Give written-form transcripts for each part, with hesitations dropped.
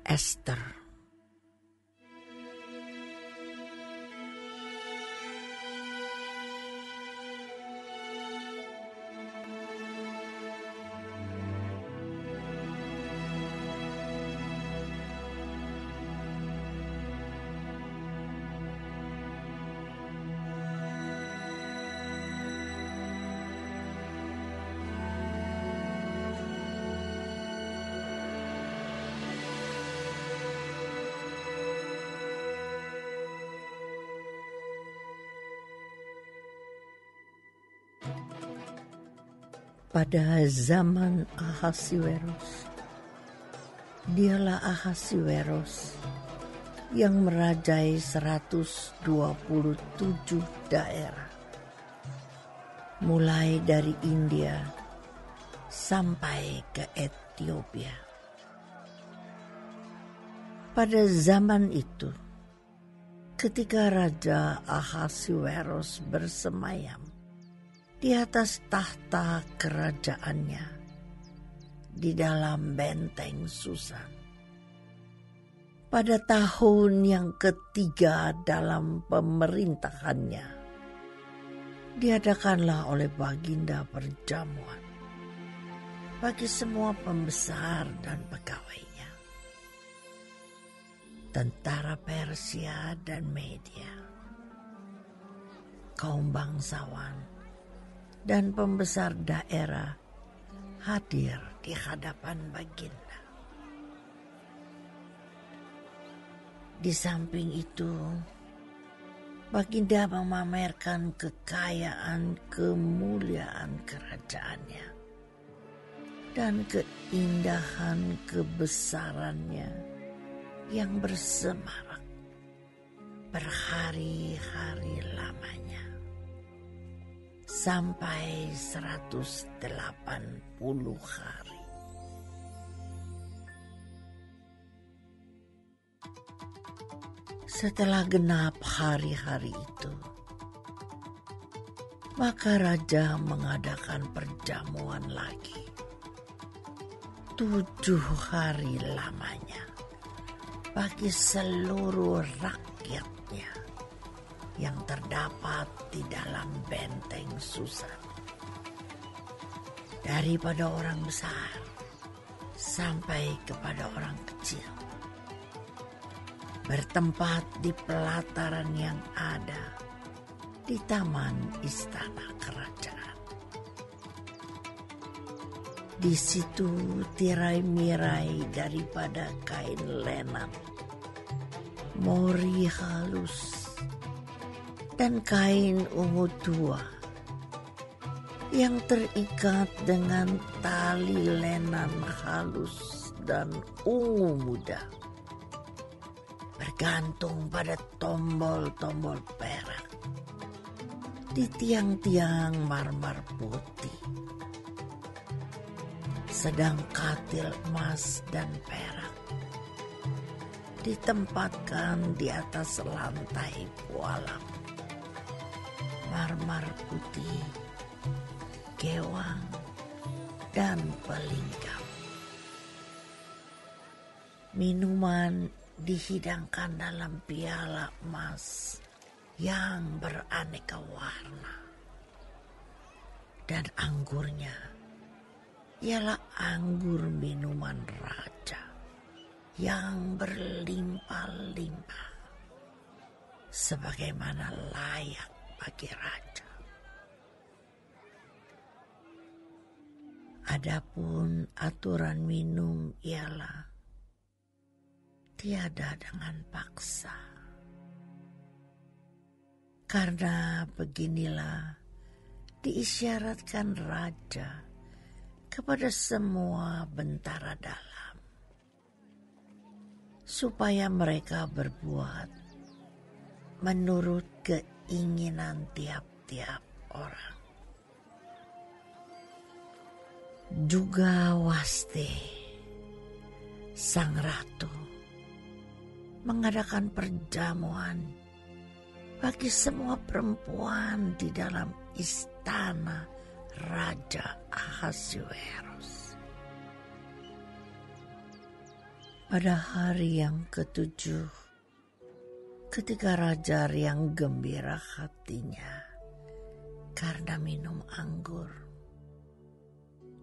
Ester. Pada zaman Ahasiweros, dialah Ahasiweros yang merajai 127 daerah, mulai dari India sampai ke Ethiopia. Pada zaman itu, ketika Raja Ahasiweros bersemayam di atas tahta kerajaannya di dalam benteng Susan, pada tahun yang ketiga dalam pemerintahannya, diadakanlah oleh Baginda perjamuan bagi semua pembesar dan pegawainya, tentara Persia dan Media, kaum bangsawan dan pembesar daerah hadir di hadapan Baginda. Di samping itu, Baginda memamerkan kekayaan kemuliaan kerajaannya dan keindahan kebesarannya yang bersemarak berhari-hari lamanya, sampai 180 hari. Setelah genap hari-hari itu, maka raja mengadakan perjamuan lagi 7 hari lamanya bagi seluruh rakyatnya yang terdapat di dalam benteng Susan, daripada orang besar sampai kepada orang kecil, bertempat di pelataran yang ada di taman istana kerajaan. Di situ tirai-mirai daripada kain lenan, mori halus, dan kain ungu tua yang terikat dengan tali lenan halus dan ungu muda, bergantung pada tombol-tombol perak di tiang-tiang marmer putih, sedang katil emas dan perak ditempatkan di atas lantai pualam marmer putih, gewang, dan pelingkap. Minuman dihidangkan dalam piala emas yang beraneka warna, dan anggurnya ialah anggur minuman raja yang berlimpah-limpah, sebagaimana layak bagi raja. Adapun aturan minum ialah tiada dengan paksa, karena beginilah diisyaratkan raja kepada semua bentara dalam, supaya mereka berbuat menurut keinginan tiap-tiap orang. Juga Wasti, sang ratu, mengadakan perjamuan bagi semua perempuan di dalam istana Raja Ahasiweros. Pada hari yang ketujuh, ketika raja riang gembira hatinya karena minum anggur,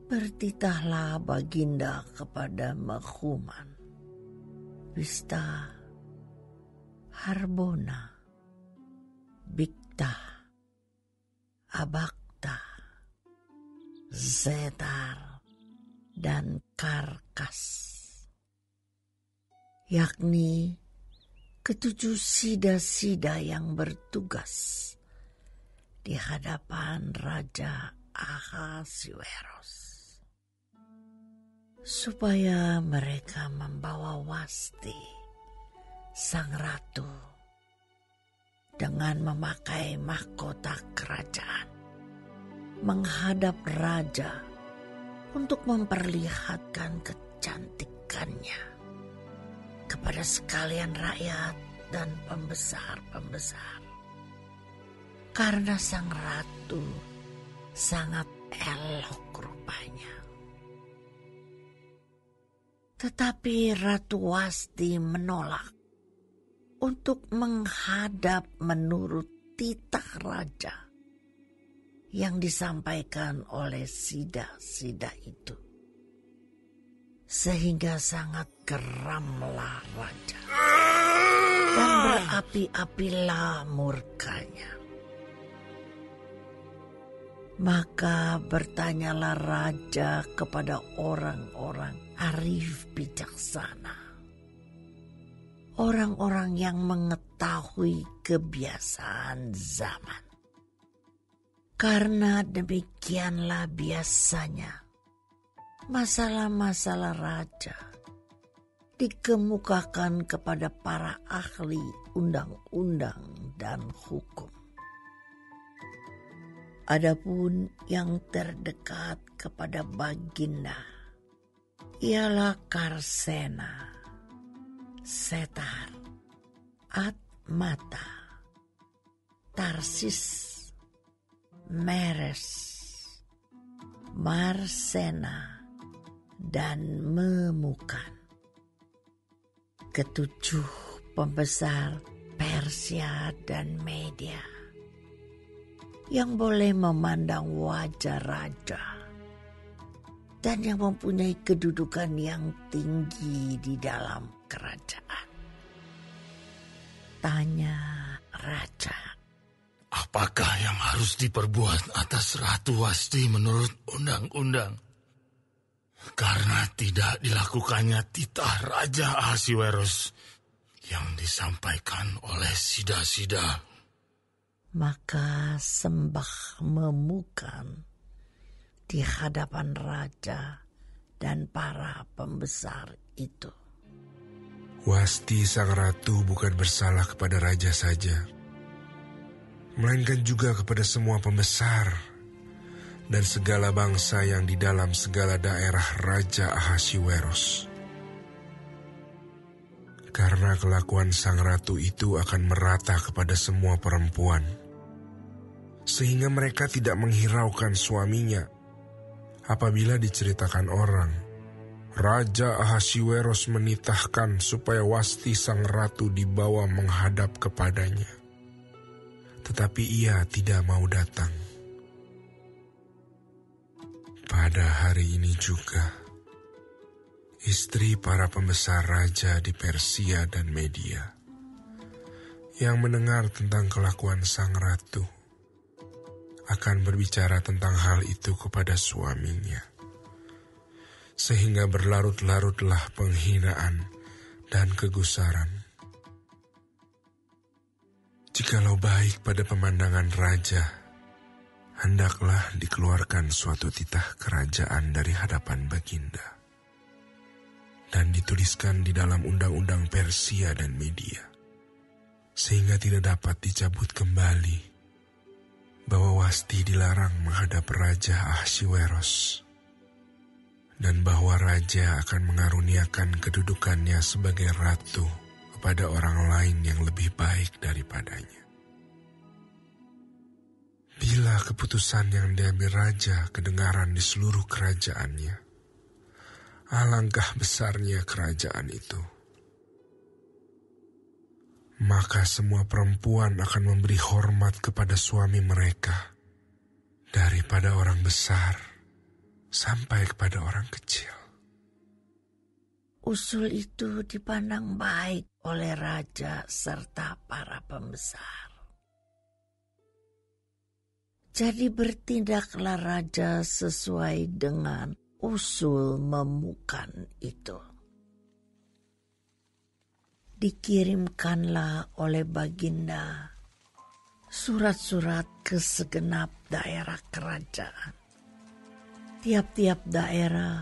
bertitahlah baginda kepada Mehuman, Bista, Harbona, Bigta, Abagta, Zetar, dan Karkas, yakni ketujuh sida-sida yang bertugas di hadapan Raja Ahasuerus, supaya mereka membawa Wasti, sang ratu, dengan memakai mahkota kerajaan, menghadap raja untuk memperlihatkan kecantikannya kepada sekalian rakyat dan pembesar-pembesar. Karena sang ratu sangat elok rupanya. Tetapi Ratu Wasti menolak untuk menghadap menurut titah raja yang disampaikan oleh sida-sida itu. Sehingga sangat geramlah raja dan berapi-apilah murkanya. Maka bertanyalah raja kepada orang-orang arif bijaksana, orang-orang yang mengetahui kebiasaan zaman. Karena demikianlah biasanya masalah-masalah raja dikemukakan kepada para ahli undang-undang dan hukum. Adapun yang terdekat kepada baginda ialah Karsena, Setar, Atmata, Tarsis, Meres, Marsena, dan Memukan, ketujuh pembesar Persia dan Media yang boleh memandang wajah raja dan yang mempunyai kedudukan yang tinggi di dalam kerajaan. Tanya raja, apakah yang harus diperbuat atas Ratu Wasti menurut undang-undang? Karena tidak dilakukannya titah Raja Ahasuerus yang disampaikan oleh sida-sida. Maka sembah Memukan di hadapan raja dan para pembesar itu. Wasti sang ratu bukan bersalah kepada raja saja, melainkan juga kepada semua pembesar dan segala bangsa yang di dalam segala daerah Raja Ahasuerus. Karena kelakuan sang ratu itu akan merata kepada semua perempuan, sehingga mereka tidak menghiraukan suaminya. Apabila diceritakan orang, Raja Ahasuerus menitahkan supaya Wasti sang ratu dibawa menghadap kepadanya. Tetapi ia tidak mau datang. Pada hari ini juga, istri para pembesar raja di Persia dan Media yang mendengar tentang kelakuan sang ratu akan berbicara tentang hal itu kepada suaminya, sehingga berlarut-larutlah penghinaan dan kegusaran. Jikalau baik pada pemandangan raja, hendaklah dikeluarkan suatu titah kerajaan dari hadapan baginda dan dituliskan di dalam undang-undang Persia dan Media, sehingga tidak dapat dicabut kembali, bahwa Wasti dilarang menghadap Raja Ahasuerus, dan bahwa raja akan mengaruniakan kedudukannya sebagai ratu kepada orang lain yang lebih baik daripadanya. Bila keputusan yang diambil raja kedengaran di seluruh kerajaannya, Alangkah besarnya kerajaan itu. Maka semua perempuan akan memberi hormat kepada suami mereka, daripada orang besar sampai kepada orang kecil. Usul itu dipandang baik oleh raja serta para pembesar. Jadi bertindaklah raja sesuai dengan usul memukan itu. Dikirimkanlah oleh Baginda surat-surat ke segenap daerah kerajaan. Tiap-tiap daerah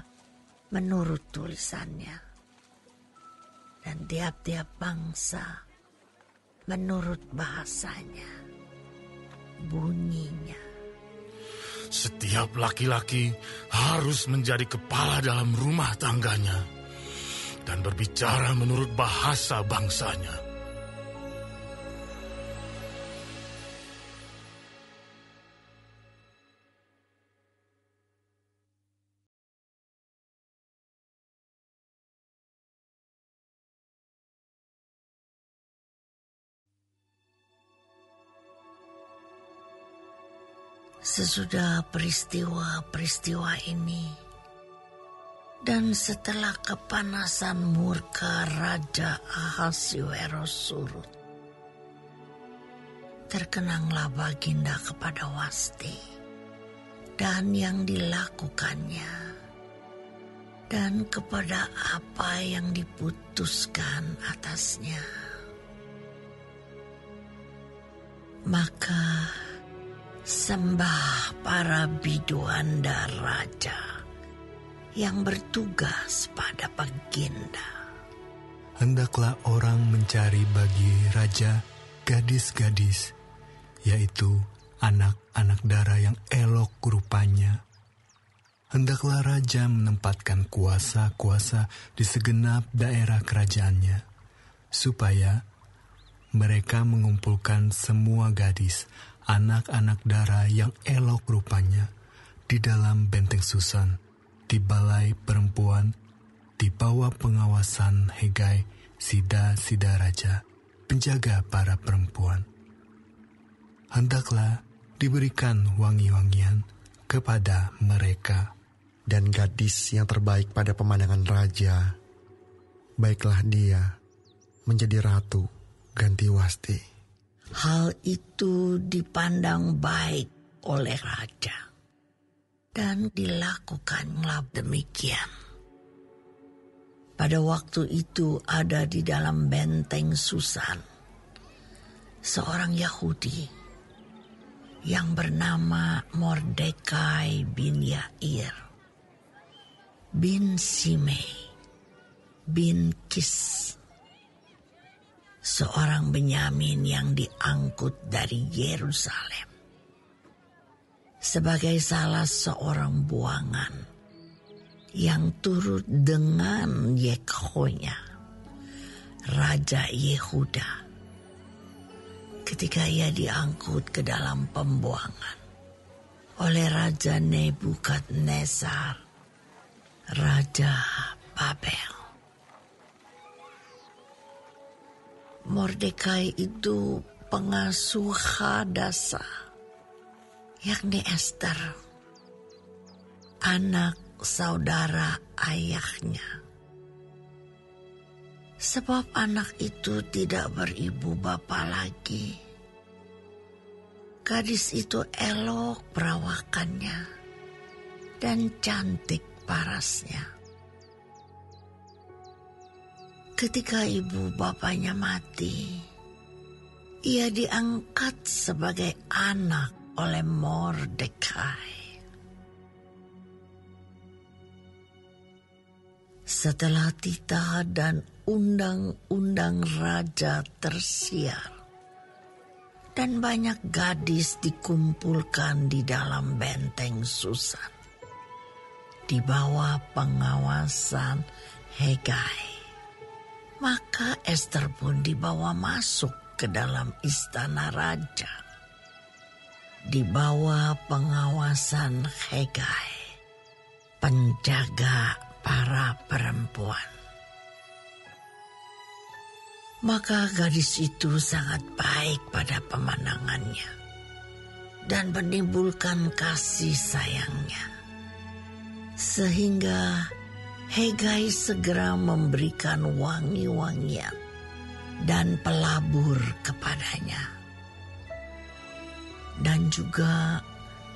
menurut tulisannya. Dan tiap-tiap bangsa menurut bahasanya, bunyinya. Setiap laki-laki harus menjadi kepala dalam rumah tangganya dan berbicara menurut bahasa bangsanya. Sesudah peristiwa-peristiwa ini, dan setelah kepanasan murka Raja Ahasuerus surut, terkenanglah Baginda kepada Wasti dan yang dilakukannya, dan kepada apa yang diputuskan atasnya. Maka sembah para biduanda raja yang bertugas pada Baginda. Hendaklah orang mencari bagi raja gadis-gadis, yaitu anak-anak dara yang elok rupanya. Hendaklah raja menempatkan kuasa-kuasa di segenap daerah kerajaannya, supaya mereka mengumpulkan semua gadis, anak-anak dara yang elok rupanya di dalam benteng Susan, di balai perempuan, di bawah pengawasan Hegai, sida-sida raja, penjaga para perempuan. Hendaklah diberikan wangi-wangian kepada mereka. Dan gadis yang terbaik pada pemandangan raja, baiklah dia menjadi ratu ganti Wasti. Hal itu dipandang baik oleh raja, dan dilakukanlah demikian. Pada waktu itu ada di dalam benteng Susan seorang Yahudi yang bernama Mordekai bin Yair, bin Simei, bin Kis, seorang Benyamin yang diangkut dari Yerusalem sebagai salah seorang buangan yang turut dengan Yekhonya, Raja Yehuda, ketika ia diangkut ke dalam pembuangan oleh Raja Nebukadnezar, Raja Babel. Mordekai itu pengasuh Hadasa, yakni Ester, anak saudara ayahnya. Sebab anak itu tidak beribu bapa lagi. Gadis itu elok perawakannya dan cantik parasnya. Ketika ibu bapanya mati, ia diangkat sebagai anak oleh Mordekai. Setelah titah dan undang-undang raja tersiar, dan banyak gadis dikumpulkan di dalam benteng Susan, di bawah pengawasan Hegai, maka Ester pun dibawa masuk ke dalam istana raja, di bawah pengawasan Hegai, penjaga para perempuan. Maka gadis itu sangat baik pada pemandangannya dan menimbulkan kasih sayangnya. Sehingga Hegai segera memberikan wangi-wangian dan pelabur kepadanya. Dan juga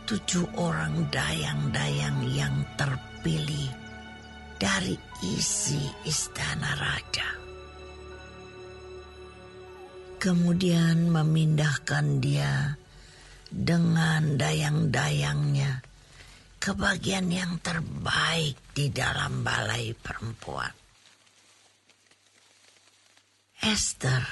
7 orang dayang-dayang yang terpilih dari isi istana raja. Kemudian memindahkan dia dengan dayang-dayangnya ke bagian yang terbaik di dalam balai perempuan. Esther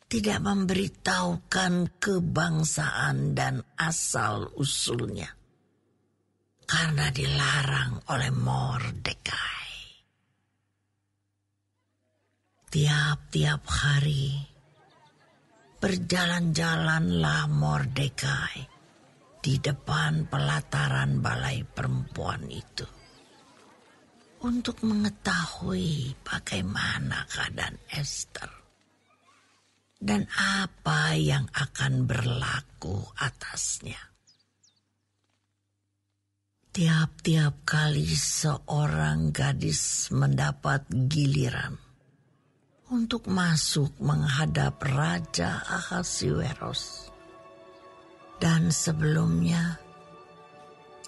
tidak memberitahukan kebangsaan dan asal-usulnya karena dilarang oleh Mordekai. Tiap-tiap hari berjalan-jalanlah Mordekai di depan pelataran balai perempuan itu untuk mengetahui bagaimana keadaan Esther dan apa yang akan berlaku atasnya. Tiap-tiap kali seorang gadis mendapat giliran untuk masuk menghadap Raja Ahasuerus, dan sebelumnya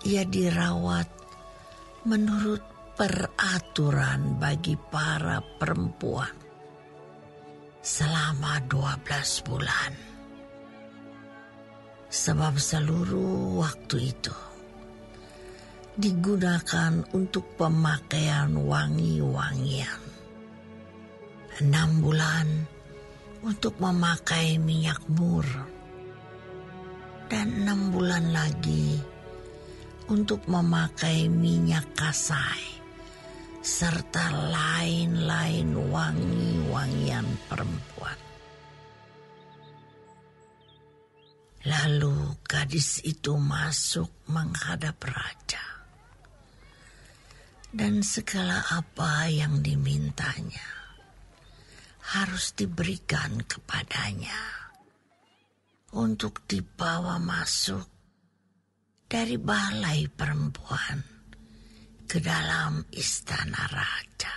ia dirawat menurut peraturan bagi para perempuan selama 12 bulan. Sebab seluruh waktu itu digunakan untuk pemakaian wangi-wangian. 6 bulan untuk memakai minyak mur. Dan 6 bulan lagi untuk memakai minyak kasai serta lain-lain wangi-wangian perempuan. Lalu gadis itu masuk menghadap raja. Dan segala apa yang dimintanya harus diberikan kepadanya untuk dibawa masuk dari balai perempuan ke dalam istana raja.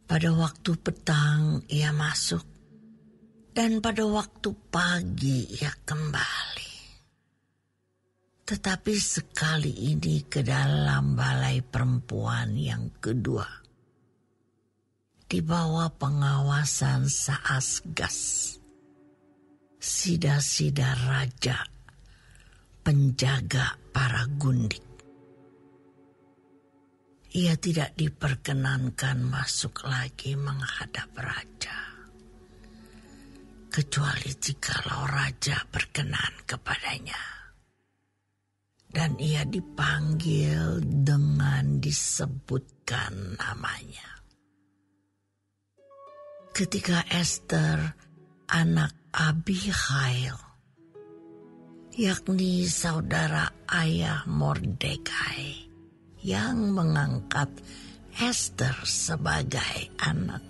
Pada waktu petang ia masuk, dan pada waktu pagi ia kembali. Tetapi sekali ini ke dalam balai perempuan yang kedua, di bawah pengawasan Saasgas, sida-sida raja, penjaga para gundik. Ia tidak diperkenankan masuk lagi menghadap raja, kecuali jikalau raja berkenan kepadanya. Dan ia dipanggil dengan disebutkan namanya. Ketika Esther, anak Abihail, yakni saudara ayah Mordekai, yang mengangkat Esther sebagai anak,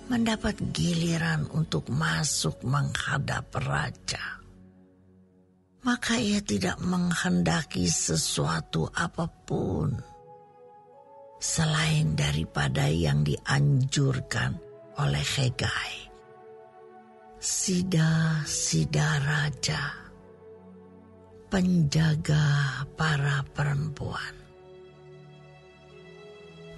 mendapat giliran untuk masuk menghadap raja, maka ia tidak menghendaki sesuatu apapun selain daripada yang dianjurkan oleh Hegai, sida-sida raja, penjaga para perempuan.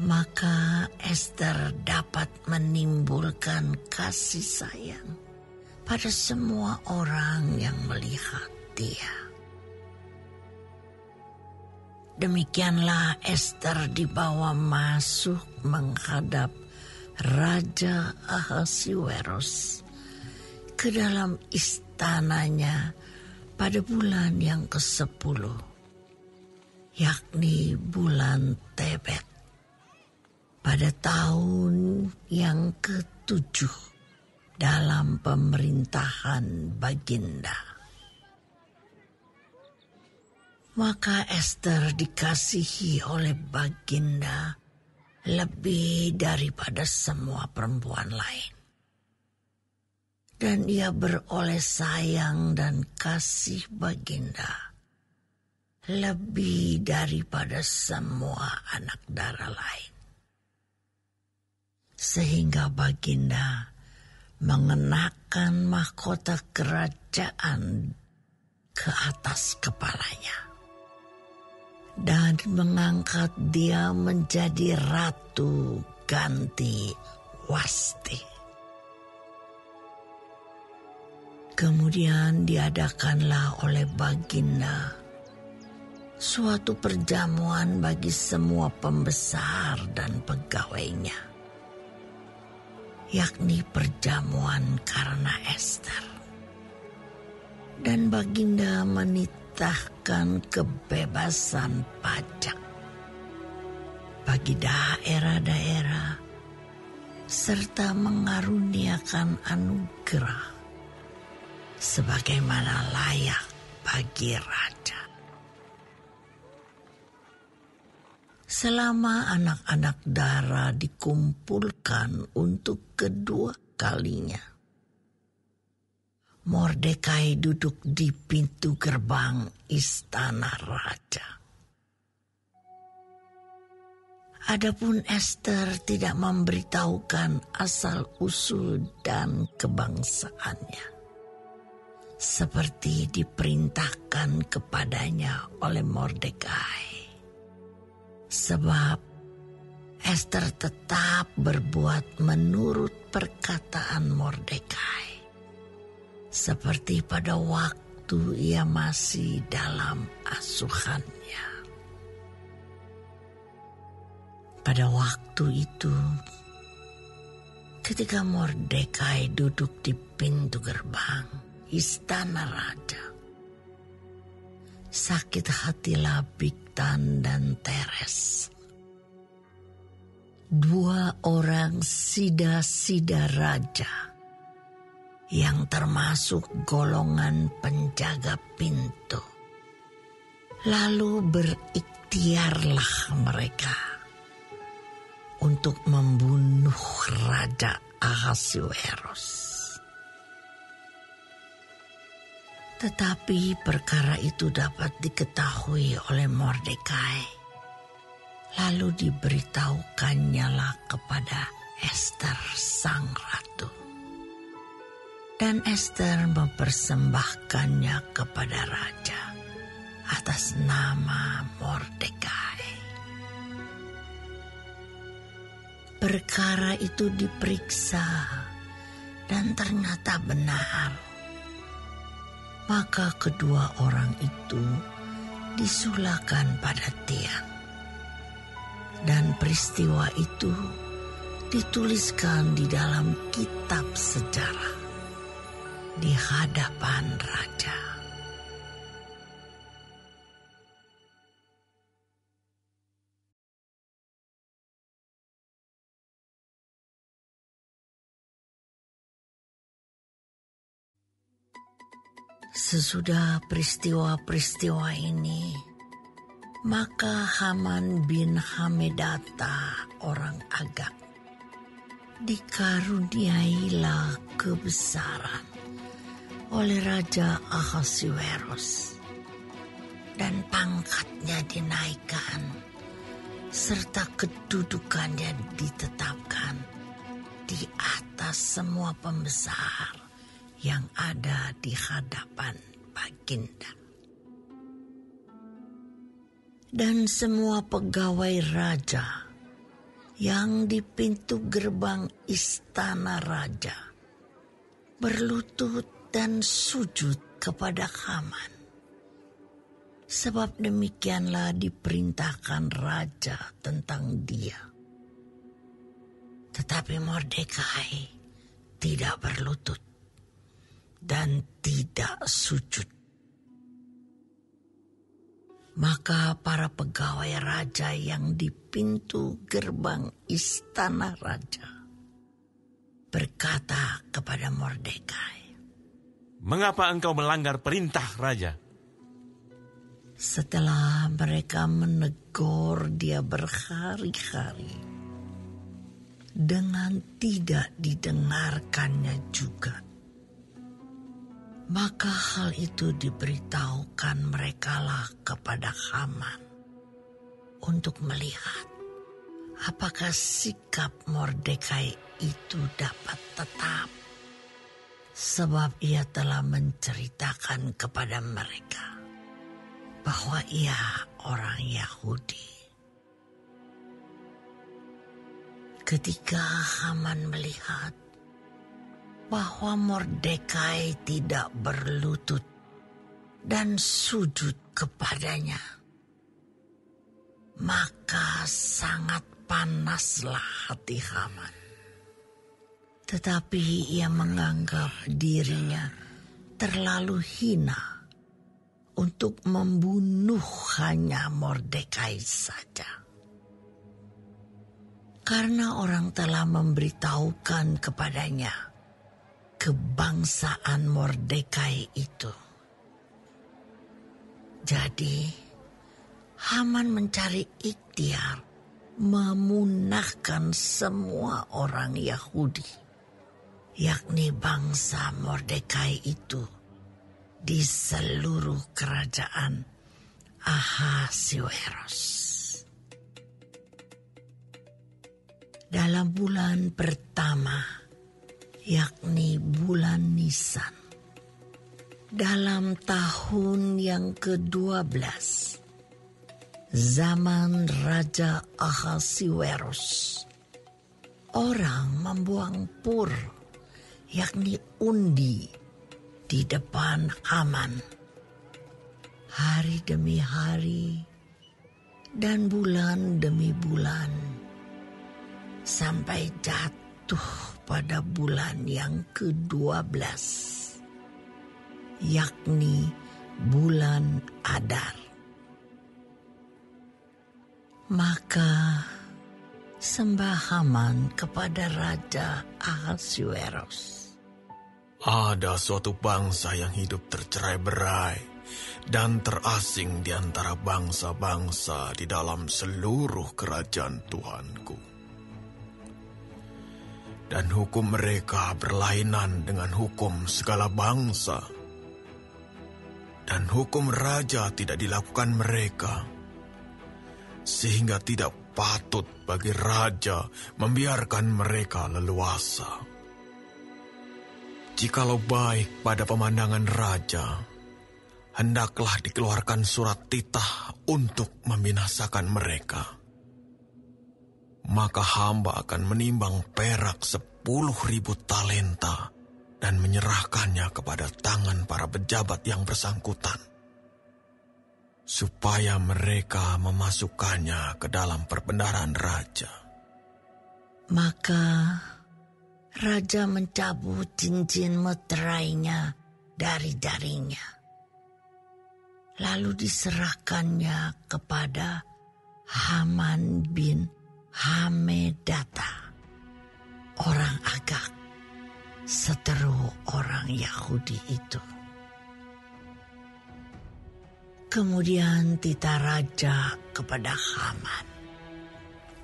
Maka Esther dapat menimbulkan kasih sayang pada semua orang yang melihat dia. Demikianlah Esther dibawa masuk menghadap Raja Ahasuerus ke dalam istananya pada bulan yang ke-10, yakni bulan Tebet, pada tahun yang ke-7 dalam pemerintahan Baginda. Maka Ester dikasihi oleh Baginda lebih daripada semua perempuan lain. Dan ia beroleh sayang dan kasih Baginda lebih daripada semua anak dara lain. Sehingga Baginda mengenakan mahkota kerajaan ke atas kepalanya dan mengangkat dia menjadi ratu ganti Wasti. Kemudian diadakanlah oleh Baginda suatu perjamuan bagi semua pembesar dan pegawainya, yakni perjamuan karena Ester. Dan Baginda menitahkan kebebasan pajak bagi daerah-daerah serta mengaruniakan anugerah sebagaimana layak bagi raja. Selama anak-anak dara dikumpulkan untuk kedua kalinya, Mordekai duduk di pintu gerbang istana raja. Adapun Ester tidak memberitahukan asal-usul dan kebangsaannya, seperti diperintahkan kepadanya oleh Mordekai. Sebab Ester tetap berbuat menurut perkataan Mordekai, seperti pada waktu ia masih dalam asuhannya. Pada waktu itu, ketika Mordekai duduk di pintu gerbang istana raja, sakit hatilah Bigtan dan Teres, dua orang sida-sida raja yang termasuk golongan penjaga pintu. Lalu berikhtiarlah mereka untuk membunuh Raja Ahasuerus. Tetapi perkara itu dapat diketahui oleh Mordekai, lalu diberitahukannya kepada Ester sang ratu. Dan Ester mempersembahkannya kepada raja atas nama Mordekai. Perkara itu diperiksa dan ternyata benar. Maka kedua orang itu disulahkan pada tiang. Dan peristiwa itu dituliskan di dalam kitab sejarah di hadapan raja. Sesudah peristiwa-peristiwa ini, maka Haman bin Hamedata orang Agag dikaruniailah kebesaran oleh Raja Ahasuerus, dan pangkatnya dinaikkan serta kedudukannya ditetapkan di atas semua pembesar yang ada di hadapan Baginda. Dan semua pegawai raja yang di pintu gerbang istana raja berlutut dan sujud kepada Haman. Sebab demikianlah diperintahkan raja tentang dia. Tetapi Mordekai tidak berlutut dan tidak sujud. Maka para pegawai raja yang di pintu gerbang istana raja berkata kepada Mordekai, "Mengapa engkau melanggar perintah raja?" Setelah mereka menegur dia berhari-hari, dengan tidak didengarkannya juga, maka hal itu diberitahukan merekalah kepada Haman untuk melihat apakah sikap Mordekai itu dapat tetap, sebab ia telah menceritakan kepada mereka bahwa ia orang Yahudi. Ketika Haman melihat bahwa Mordekai tidak berlutut dan sujud kepadanya, maka sangat panaslah hati Haman. Tetapi ia menganggap dirinya terlalu hina untuk membunuh hanya Mordekai saja. Karena orang telah memberitahukan kepadanya kebangsaan Mordekai itu. Jadi Haman mencari ikhtiar memunahkan semua orang Yahudi, yakni bangsa Mordekai itu, di seluruh kerajaan Ahasuerus. Dalam bulan pertama, yakni bulan Nisan, dalam tahun yang ke-12, zaman Raja Ahasuerus, orang membuang pur, yakni undi, di depan Haman, hari demi hari dan bulan demi bulan, sampai jatuh pada bulan yang ke-12, yakni bulan Adar. Maka sembah Haman kepada Raja Ahasuerus. Ada suatu bangsa yang hidup tercerai-berai dan terasing di antara bangsa-bangsa di dalam seluruh kerajaan Tuhanku. Dan hukum mereka berlainan dengan hukum segala bangsa. Dan hukum raja tidak dilakukan mereka, sehingga tidak patut bagi raja membiarkan mereka leluasa. Jikalau baik pada pemandangan raja, hendaklah dikeluarkan surat titah untuk membinasakan mereka. Maka hamba akan menimbang perak 10.000 talenta dan menyerahkannya kepada tangan para pejabat yang bersangkutan, supaya mereka memasukkannya ke dalam perbendaharaan raja. Maka raja mencabut cincin meterainya dari jarinya, lalu diserahkannya kepada Haman bin Hamedata, orang Agag, seteru orang Yahudi itu. Kemudian titah raja kepada Haman.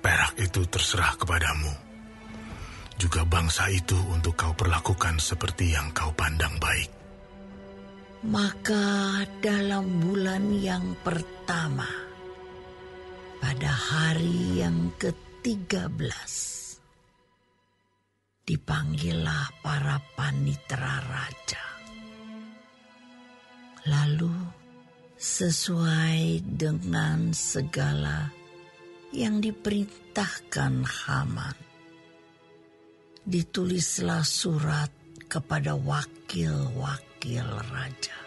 Perak itu terserah kepadamu. Juga bangsa itu untuk kau perlakukan seperti yang kau pandang baik. Maka dalam bulan yang pertama, pada hari yang ke-13, dipanggillah para panitera raja. Lalu sesuai dengan segala yang diperintahkan Haman, ditulislah surat kepada wakil-wakil raja,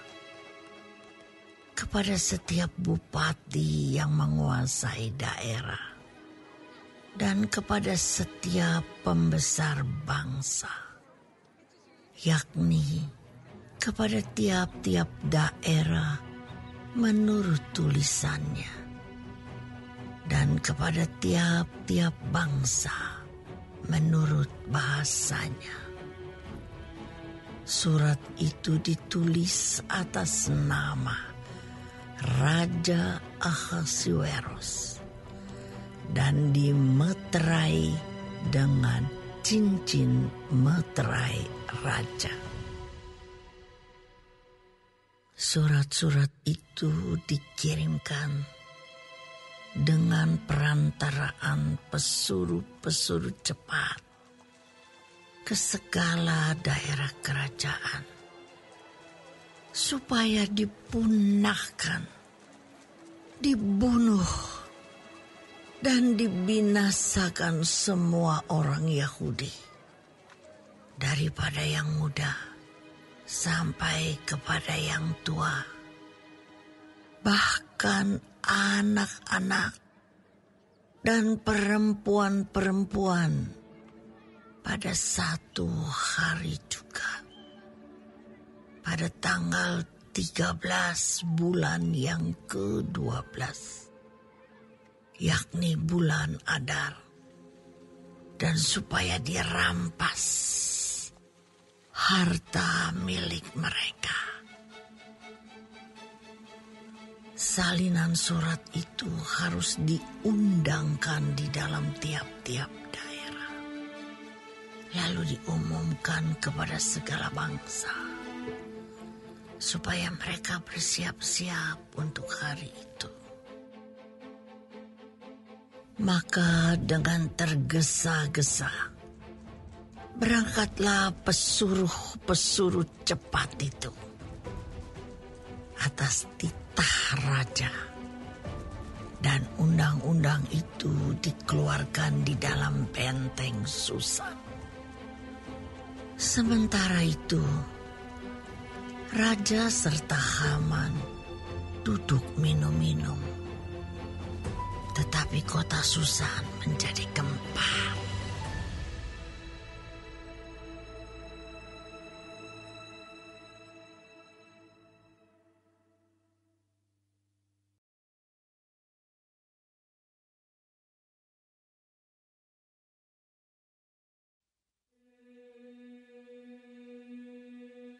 kepada setiap bupati yang menguasai daerah, dan kepada setiap pembesar bangsa, yakni kepada tiap-tiap daerah menurut tulisannya, dan kepada tiap-tiap bangsa menurut bahasanya. Surat itu ditulis atas nama Raja Ahasuerus dan dimeterai dengan cincin meterai raja. Surat-surat itu dikirimkan dengan perantaraan pesuruh-pesuruh cepat ke segala daerah kerajaan, supaya dipunahkan, dibunuh, dan dibinasakan semua orang Yahudi, daripada yang muda sampai kepada yang tua, bahkan anak-anak dan perempuan-perempuan pada satu hari juga. Pada tanggal 13 bulan yang ke-12, yakni bulan Adar, dan supaya dirampas harta milik mereka. Salinan surat itu harus diundangkan di dalam tiap-tiap daerah, lalu diumumkan kepada segala bangsa, supaya mereka bersiap-siap untuk hari itu. Maka dengan tergesa-gesa berangkatlah pesuruh-pesuruh cepat itu atas titah raja, dan undang-undang itu dikeluarkan di dalam benteng Susan. Sementara itu, raja serta Haman duduk minum-minum, tetapi kota Susan menjadi gempar.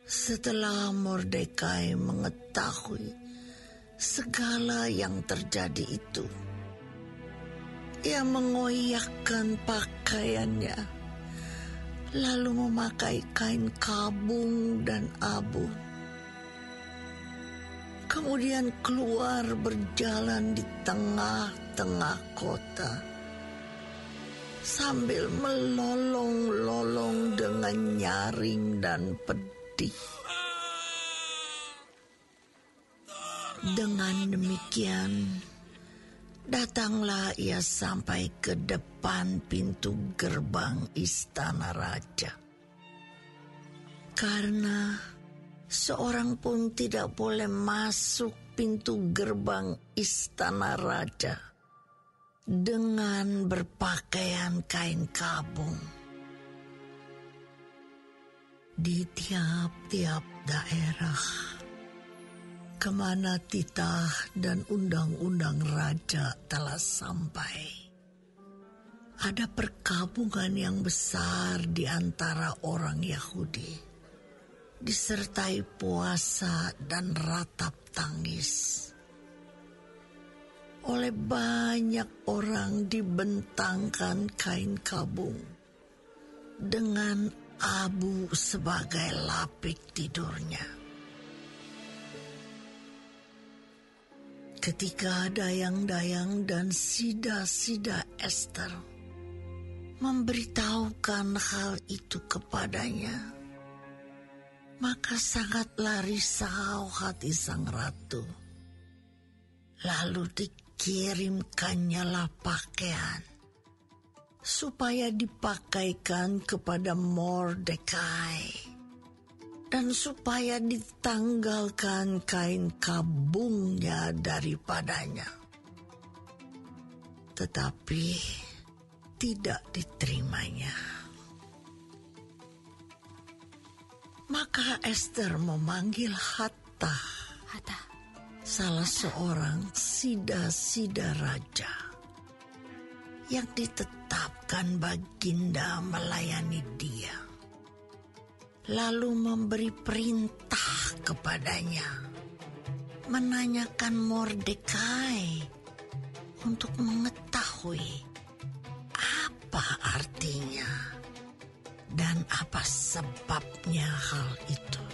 Setelah Mordekai mengetahui segala yang terjadi itu, ia mengoyakkan pakaiannya, lalu memakai kain kabung dan abu. Kemudian keluar berjalan di tengah-tengah kota, sambil melolong-lolong dengan nyaring dan pedih. Dengan demikian, datanglah ia sampai ke depan pintu gerbang istana raja. Karena seorang pun tidak boleh masuk pintu gerbang istana raja dengan berpakaian kain kabung. Di tiap-tiap daerah kemana titah dan undang-undang raja telah sampai, ada perkabungan yang besar di antara orang Yahudi, disertai puasa dan ratap tangis. Oleh banyak orang dibentangkan kain kabung dengan abu sebagai lapik tidurnya. Ketika dayang-dayang dan sida-sida Ester memberitahukan hal itu kepadanya, maka sangatlah risau hati sang ratu. Lalu dikirimkannyalah pakaian supaya dipakaikan kepada Mordekai, dan supaya ditanggalkan kain kabungnya daripadanya. Tetapi tidak diterimanya. Maka Ester memanggil Hatta, salah seorang sida-sida raja, yang ditetapkan baginda melayani dia, lalu memberi perintah kepadanya menanyakan Mordekai untuk mengetahui apa artinya dan apa sebabnya hal itu.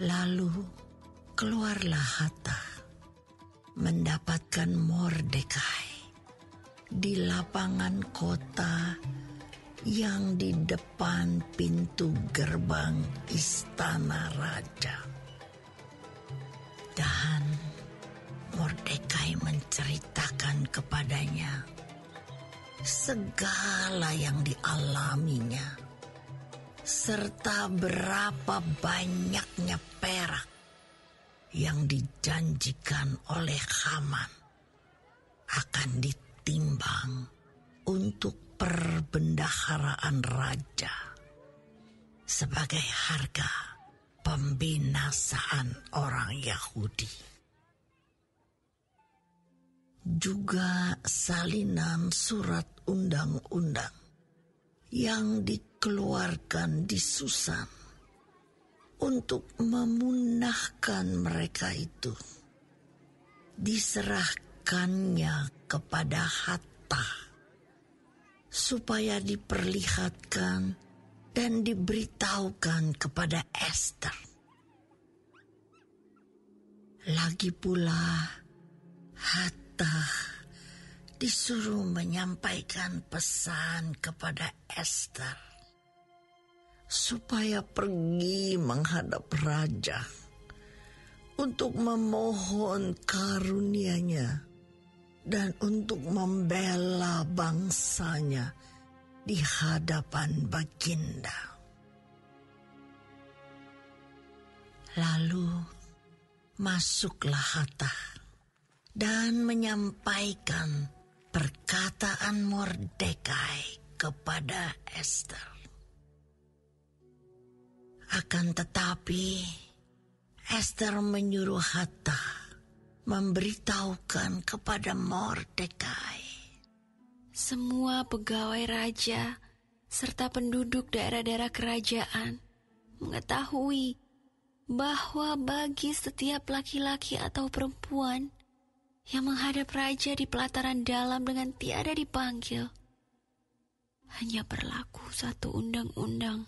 Lalu keluarlah Hathach mendapatkan Mordekai di lapangan kota yang di depan pintu gerbang istana raja. Dan Mordekai menceritakan kepadanya segala yang dialaminya, serta berapa banyaknya perak yang dijanjikan oleh Haman akan ditimbang untuk perbendaharaan raja sebagai harga pembinasaan orang Yahudi. Juga salinan surat undang-undang yang dikeluarkan di Susan untuk memunahkan mereka itu diserahkannya kepada Hathach supaya diperlihatkan dan diberitahukan kepada Ester. Lagi pula Hathach disuruh menyampaikan pesan kepada Ester supaya pergi menghadap raja untuk memohon karunia-Nya dan untuk membela bangsanya di hadapan Baginda. Lalu masuklah Hathach dan menyampaikan perkataan Mordekai kepada Ester. Akan tetapi Ester menyuruh Hathach memberitahukan kepada Mordekai, semua pegawai raja serta penduduk daerah-daerah kerajaan mengetahui bahwa bagi setiap laki-laki atau perempuan yang menghadap raja di pelataran dalam dengan tiada dipanggil, hanya berlaku satu undang-undang,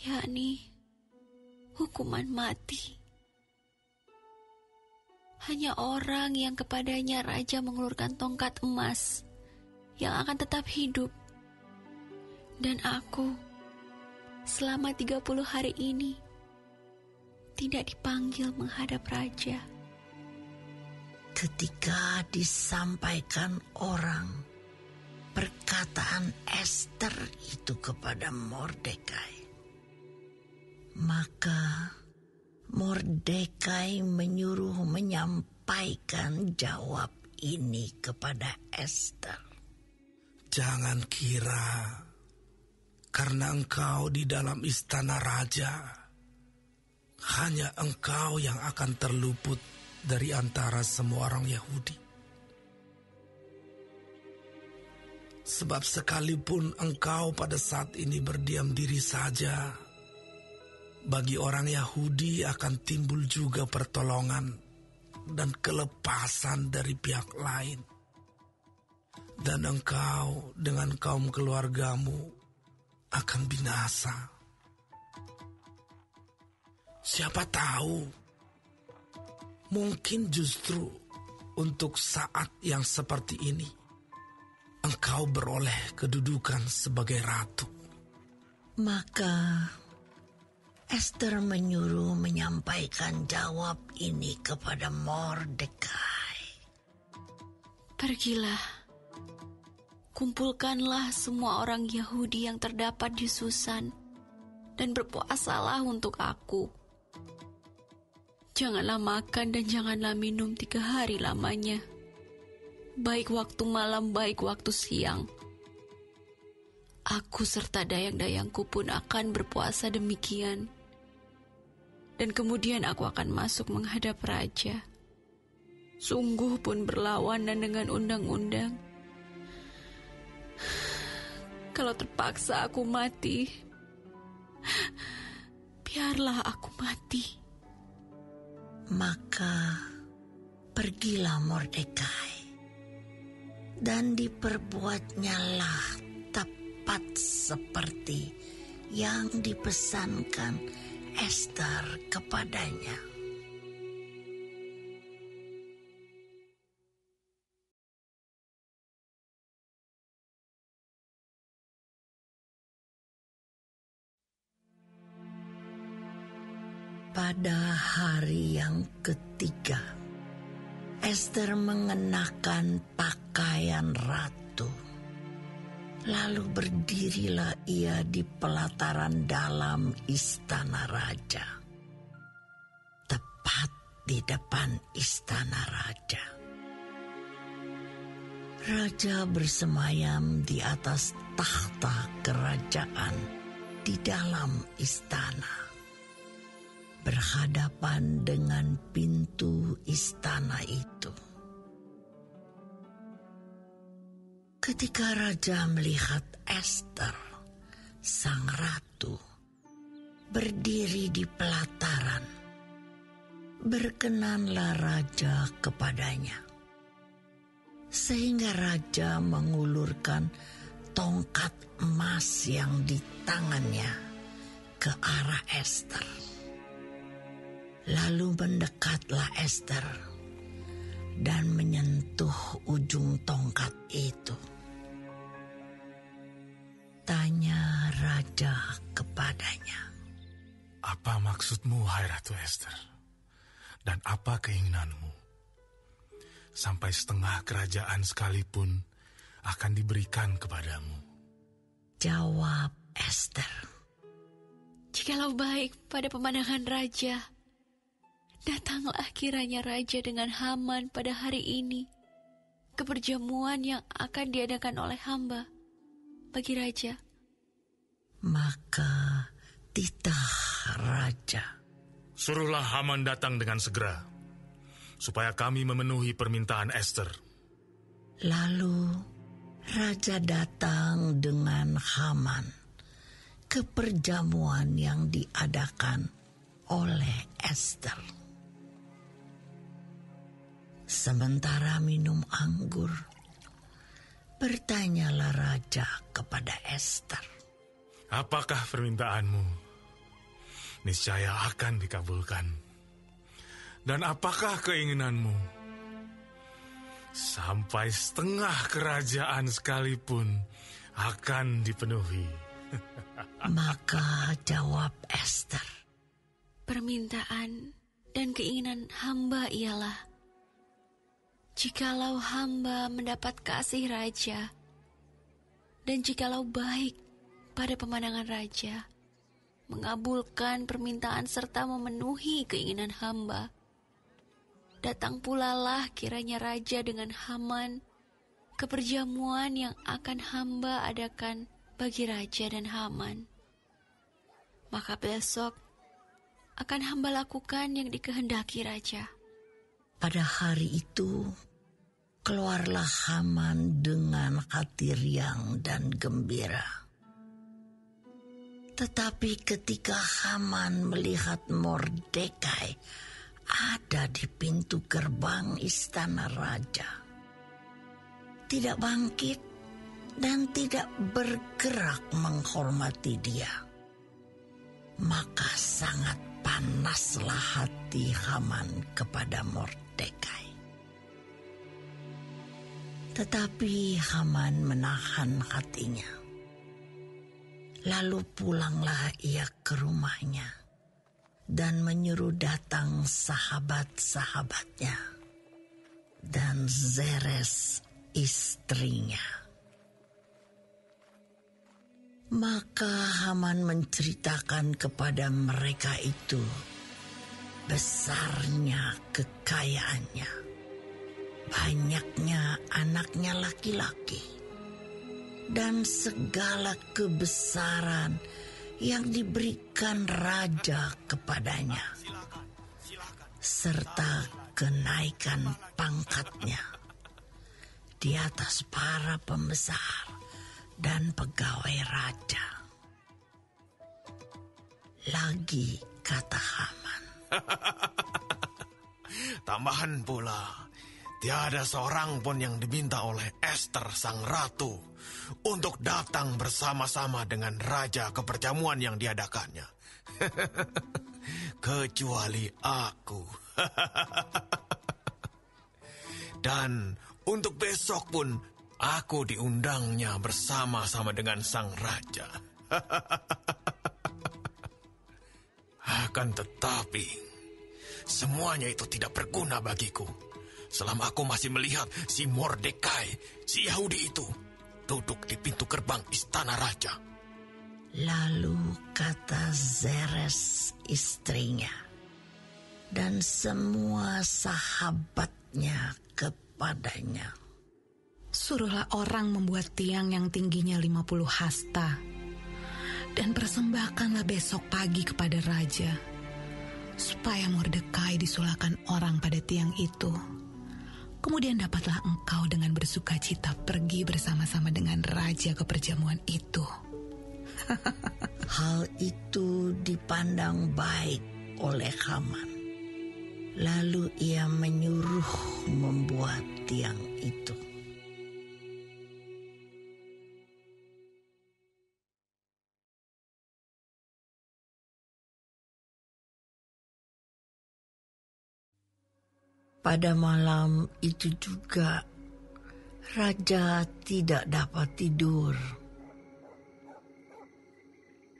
yakni hukuman mati. Hanya orang yang kepadanya raja mengulurkan tongkat emas yang akan tetap hidup. Dan aku selama 30 hari ini tidak dipanggil menghadap raja. Ketika disampaikan orang perkataan Ester itu kepada Mordekai, maka Mordekai menyuruh menyampaikan jawab ini kepada Ester. Jangan kira karena engkau di dalam istana raja, hanya engkau yang akan terluput dari antara semua orang Yahudi. Sebab sekalipun engkau pada saat ini berdiam diri saja, bagi orang Yahudi akan timbul juga pertolongan dan kelepasan dari pihak lain. Dan engkau dengan kaum keluargamu akan binasa. Siapa tahu, mungkin justru untuk saat yang seperti ini, engkau beroleh kedudukan sebagai ratu. Maka Ester menyuruh menyampaikan jawab ini kepada Mordekai. Pergilah, kumpulkanlah semua orang Yahudi yang terdapat di Susan dan berpuasalah untuk aku. Janganlah makan dan janganlah minum 3 hari lamanya, baik waktu malam baik waktu siang. Aku serta dayang-dayangku pun akan berpuasa demikian. Dan kemudian aku akan masuk menghadap raja. Sungguh pun berlawanan dengan undang-undang. Kalau terpaksa aku mati, biarlah aku mati. Maka pergilah Mordekai, dan diperbuatnyalah tepat seperti yang dipesankan Ester kepadanya. Pada hari yang ketiga, Ester mengenakan pakaian ratu. Lalu berdirilah ia di pelataran dalam istana raja, tepat di depan istana raja. Raja bersemayam di atas takhta kerajaan di dalam istana, berhadapan dengan pintu istana itu. Ketika raja melihat Ester, sang ratu, berdiri di pelataran, berkenanlah raja kepadanya, sehingga raja mengulurkan tongkat emas yang di tangannya ke arah Ester. Lalu mendekatlah Ester dan menyentuh ujung tongkat itu. Tanya raja kepadanya, "Apa maksudmu, hai Ratu Ester? Dan apa keinginanmu? Sampai setengah kerajaan sekalipun akan diberikan kepadamu." Jawab Ester, "Jikalau baik pada pemandangan raja, datanglah kiranya raja dengan Haman pada hari ini ke perjamuan yang akan diadakan oleh hamba bagi raja." Maka titah raja, "Suruhlah Haman datang dengan segera, supaya kami memenuhi permintaan Ester." Lalu raja datang dengan Haman ke perjamuan yang diadakan oleh Ester. Sementara minum anggur, bertanyalah raja kepada Ester, "Apakah permintaanmu? Niscaya akan dikabulkan. Dan apakah keinginanmu? Sampai setengah kerajaan sekalipun akan dipenuhi." Maka jawab Ester, "Permintaan dan keinginan hamba ialah, jikalau hamba mendapat kasih raja, dan jikalau baik pada pemandangan raja, mengabulkan permintaan serta memenuhi keinginan hamba, datang pulalah kiranya raja dengan Haman ke perjamuan yang akan hamba adakan bagi raja dan Haman. Maka besok akan hamba lakukan yang dikehendaki raja." Pada hari itu, keluarlah Haman dengan hati riang dan gembira. Tetapi ketika Haman melihat Mordekai ada di pintu gerbang istana raja, tidak bangkit dan tidak bergerak menghormati dia, maka sangat panaslah hati Haman kepada Mordekai. Tetapi Haman menahan hatinya. Lalu pulanglah ia ke rumahnya dan menyuruh datang sahabat-sahabatnya dan Zeres istrinya. Maka Haman menceritakan kepada mereka itu besarnya kekayaannya, banyaknya anaknya laki-laki, dan segala kebesaran yang diberikan raja kepadanya, serta kenaikan pangkatnya di atas para pembesar dan pegawai raja. Lagi kata Haman, Tambahan pula, tiada seorang pun yang diminta oleh Ester sang ratu untuk datang bersama-sama dengan raja ke perjamuan yang diadakannya. Kecuali aku. Dan untuk besok pun aku diundangnya bersama-sama dengan sang raja. Akan tetapi, semuanya itu tidak berguna bagiku selama aku masih melihat si Mordekai, si Yahudi itu, duduk di pintu gerbang istana raja. Lalu kata Zeres istrinya dan semua sahabatnya kepadanya, suruhlah orang membuat tiang yang tingginya 50 hasta dan persembahkanlah besok pagi kepada raja, supaya Mordekai disulahkan orang pada tiang itu. Kemudian dapatlah engkau dengan bersuka cita pergi bersama-sama dengan raja ke perjamuan itu. Hal itu dipandang baik oleh Haman. Lalu ia menyuruh membuat tiang itu. Pada malam itu juga, raja tidak dapat tidur.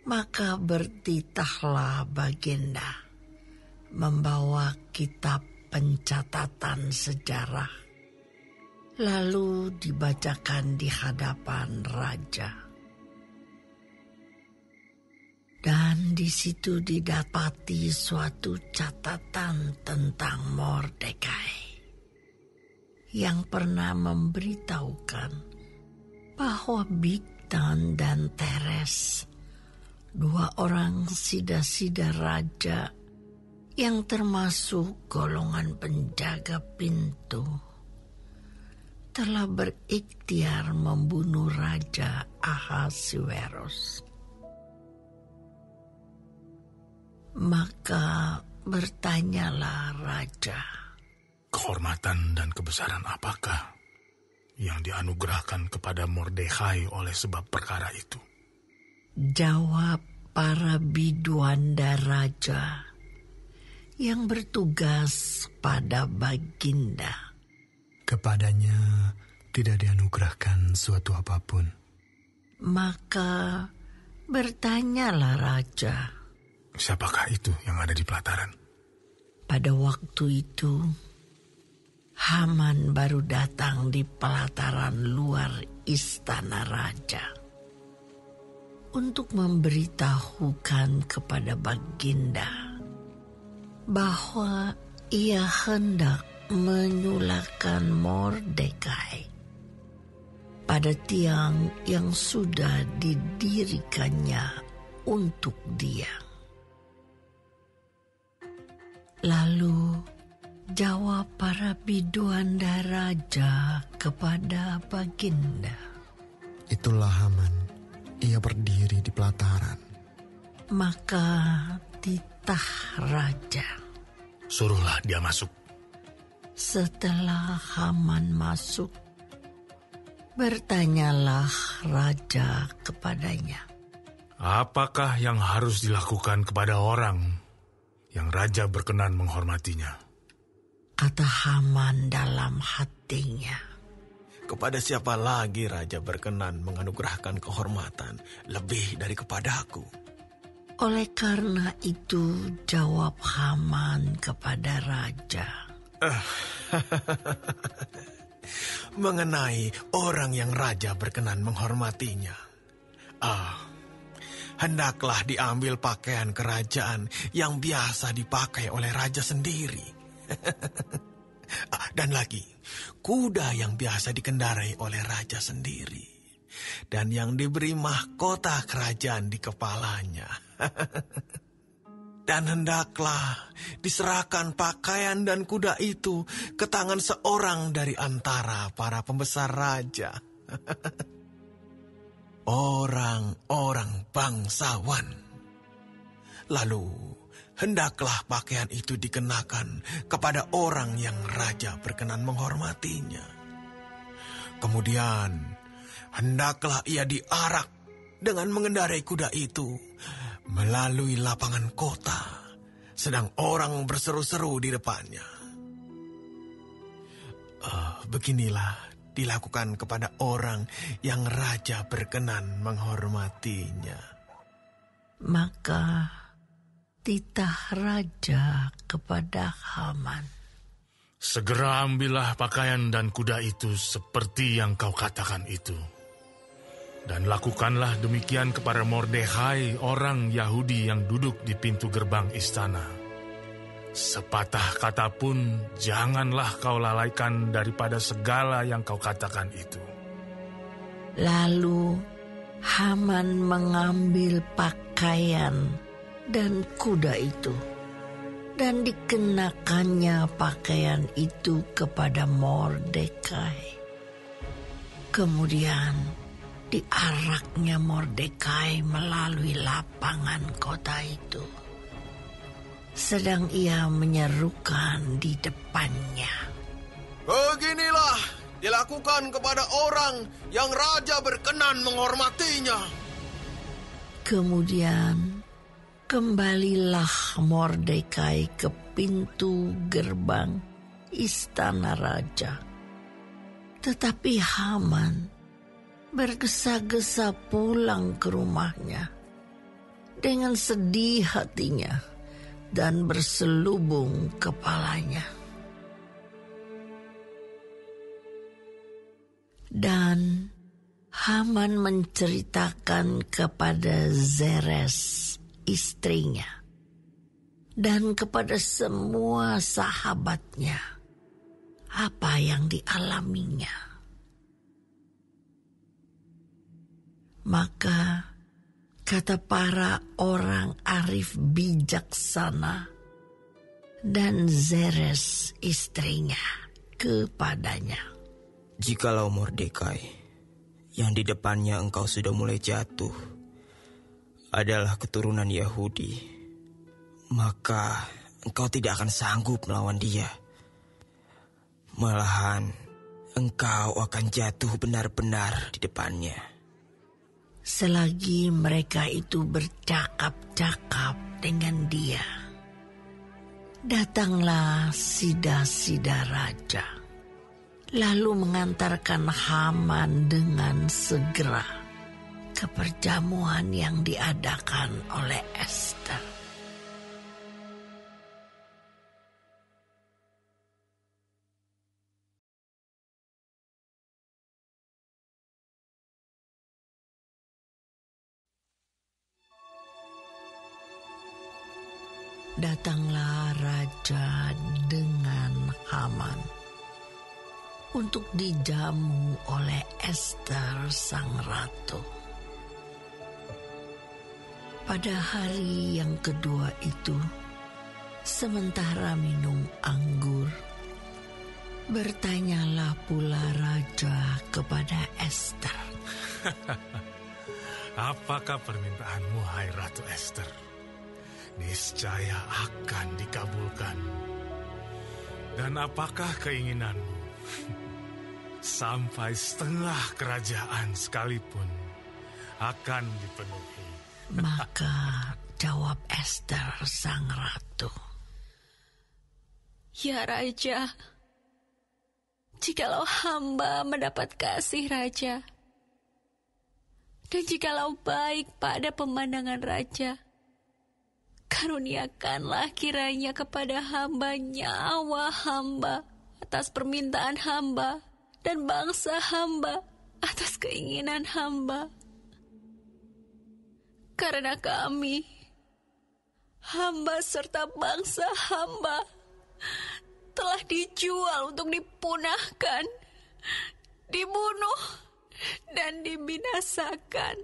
Maka bertitahlah Bagenda membawa kitab pencatatan sejarah, lalu dibacakan di hadapan raja. Dan di situ didapati suatu catatan tentang Mordekai yang pernah memberitahukan bahwa Bigtan dan Teres, dua orang sida-sida raja yang termasuk golongan penjaga pintu, telah berikhtiar membunuh Raja Ahasuerus. Maka bertanyalah raja, kehormatan dan kebesaran apakah yang dianugerahkan kepada Mordekai oleh sebab perkara itu? Jawab para biduanda raja yang bertugas pada Baginda. Kepadanya tidak dianugerahkan suatu apapun. Maka bertanyalah raja, siapakah itu yang ada di pelataran? Pada waktu itu, Haman baru datang di pelataran luar istana raja untuk memberitahukan kepada Baginda bahwa ia hendak menyulahkan Mordekai pada tiang yang sudah didirikannya untuk dia. Lalu jawab para biduanda raja kepada Baginda, itulah Haman, ia berdiri di pelataran. Maka titah raja, suruhlah dia masuk. Setelah Haman masuk, bertanyalah raja kepadanya, apakah yang harus dilakukan kepada orang yang raja berkenan menghormatinya? Kata Haman dalam hatinya, kepada siapa lagi raja berkenan menganugerahkan kehormatan lebih dari kepadaku? Oleh karena itu jawab Haman kepada raja, mengenai orang yang raja berkenan menghormatinya, hendaklah diambil pakaian kerajaan yang biasa dipakai oleh raja sendiri. Dan lagi, kuda yang biasa dikendarai oleh raja sendiri, dan yang diberi mahkota kerajaan di kepalanya. Dan hendaklah diserahkan pakaian dan kuda itu ke tangan seorang dari antara para pembesar raja. Orang-orang bangsawan. Lalu hendaklah pakaian itu dikenakan kepada orang yang raja berkenan menghormatinya. Kemudian, hendaklah ia diarak dengan mengendarai kuda itu melalui lapangan kota, sedang orang berseru-seru di depannya. Beginilah dilakukan kepada orang yang raja berkenan menghormatinya. Maka titah raja kepada Haman, segera ambillah pakaian dan kuda itu seperti yang kau katakan itu. Dan lakukanlah demikian kepada Mordekai, orang Yahudi yang duduk di pintu gerbang istana. Sepatah kata pun janganlah kau lalaikan daripada segala yang kau katakan itu. Lalu Haman mengambil pakaian dan kuda itu, dan dikenakannya pakaian itu kepada Mordekai. Kemudian diaraknya Mordekai melalui lapangan kota itu, sedang ia menyerukan di depannya, "Beginilah dilakukan kepada orang yang raja berkenan menghormatinya." Kemudian kembalilah Mordekai ke pintu gerbang istana raja. Tetapi Haman bergesa-gesa pulang ke rumahnya dengan sedih hatinya dan berselubung kepalanya. Dan Haman menceritakan kepada Zeres, istrinya, dan kepada semua sahabatnya apa yang dialaminya. Maka kata para orang arif bijaksana dan Zeres istrinya kepadanya, "Jikalau Mordekai, yang di depannya engkau sudah mulai jatuh, adalah keturunan Yahudi, maka engkau tidak akan sanggup melawan dia. Malahan, engkau akan jatuh benar-benar di depannya." Selagi mereka itu bercakap-cakap dengan dia, datanglah sida-sida raja, lalu mengantarkan Haman dengan segera ke perjamuan yang diadakan oleh Ester. Datanglah raja dengan Haman untuk dijamu oleh Ester sang ratu. Pada hari yang kedua itu, sementara minum anggur, bertanyalah pula raja kepada Ester, "Apakah permintaanmu, hai Ratu Ester? Niscaya akan dikabulkan. Dan apakah keinginanmu? Sampai setengah kerajaan sekalipun akan dipenuhi." Maka jawab Ester sang ratu, "Ya Raja, jikalau hamba mendapat kasih Raja, dan jikalau baik pada pemandangan Raja, karuniakanlah kiranya kepada hamba nyawa hamba atas permintaan hamba dan bangsa hamba atas keinginan hamba. Karena kami, hamba serta bangsa hamba, telah dijual untuk dipunahkan, dibunuh, dan dibinasakan.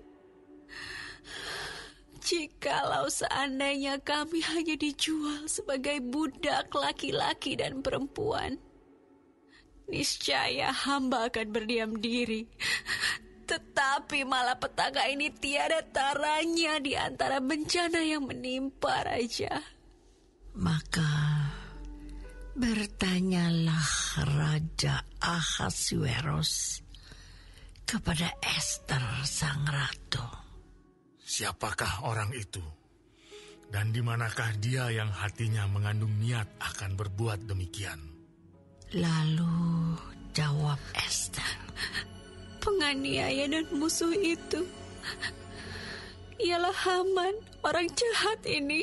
Jikalau seandainya kami hanya dijual sebagai budak laki-laki dan perempuan, niscaya hamba akan berdiam diri. Tetapi malapetaka ini tiada taranya di antara bencana yang menimpa Raja. Maka bertanyalah Raja Ahasuerus kepada Ester sang ratu. Siapakah orang itu? Dan di manakah dia yang hatinya mengandung niat akan berbuat demikian? Lalu jawab Ester, penganiaya dan musuh itu ialah Haman, orang jahat ini.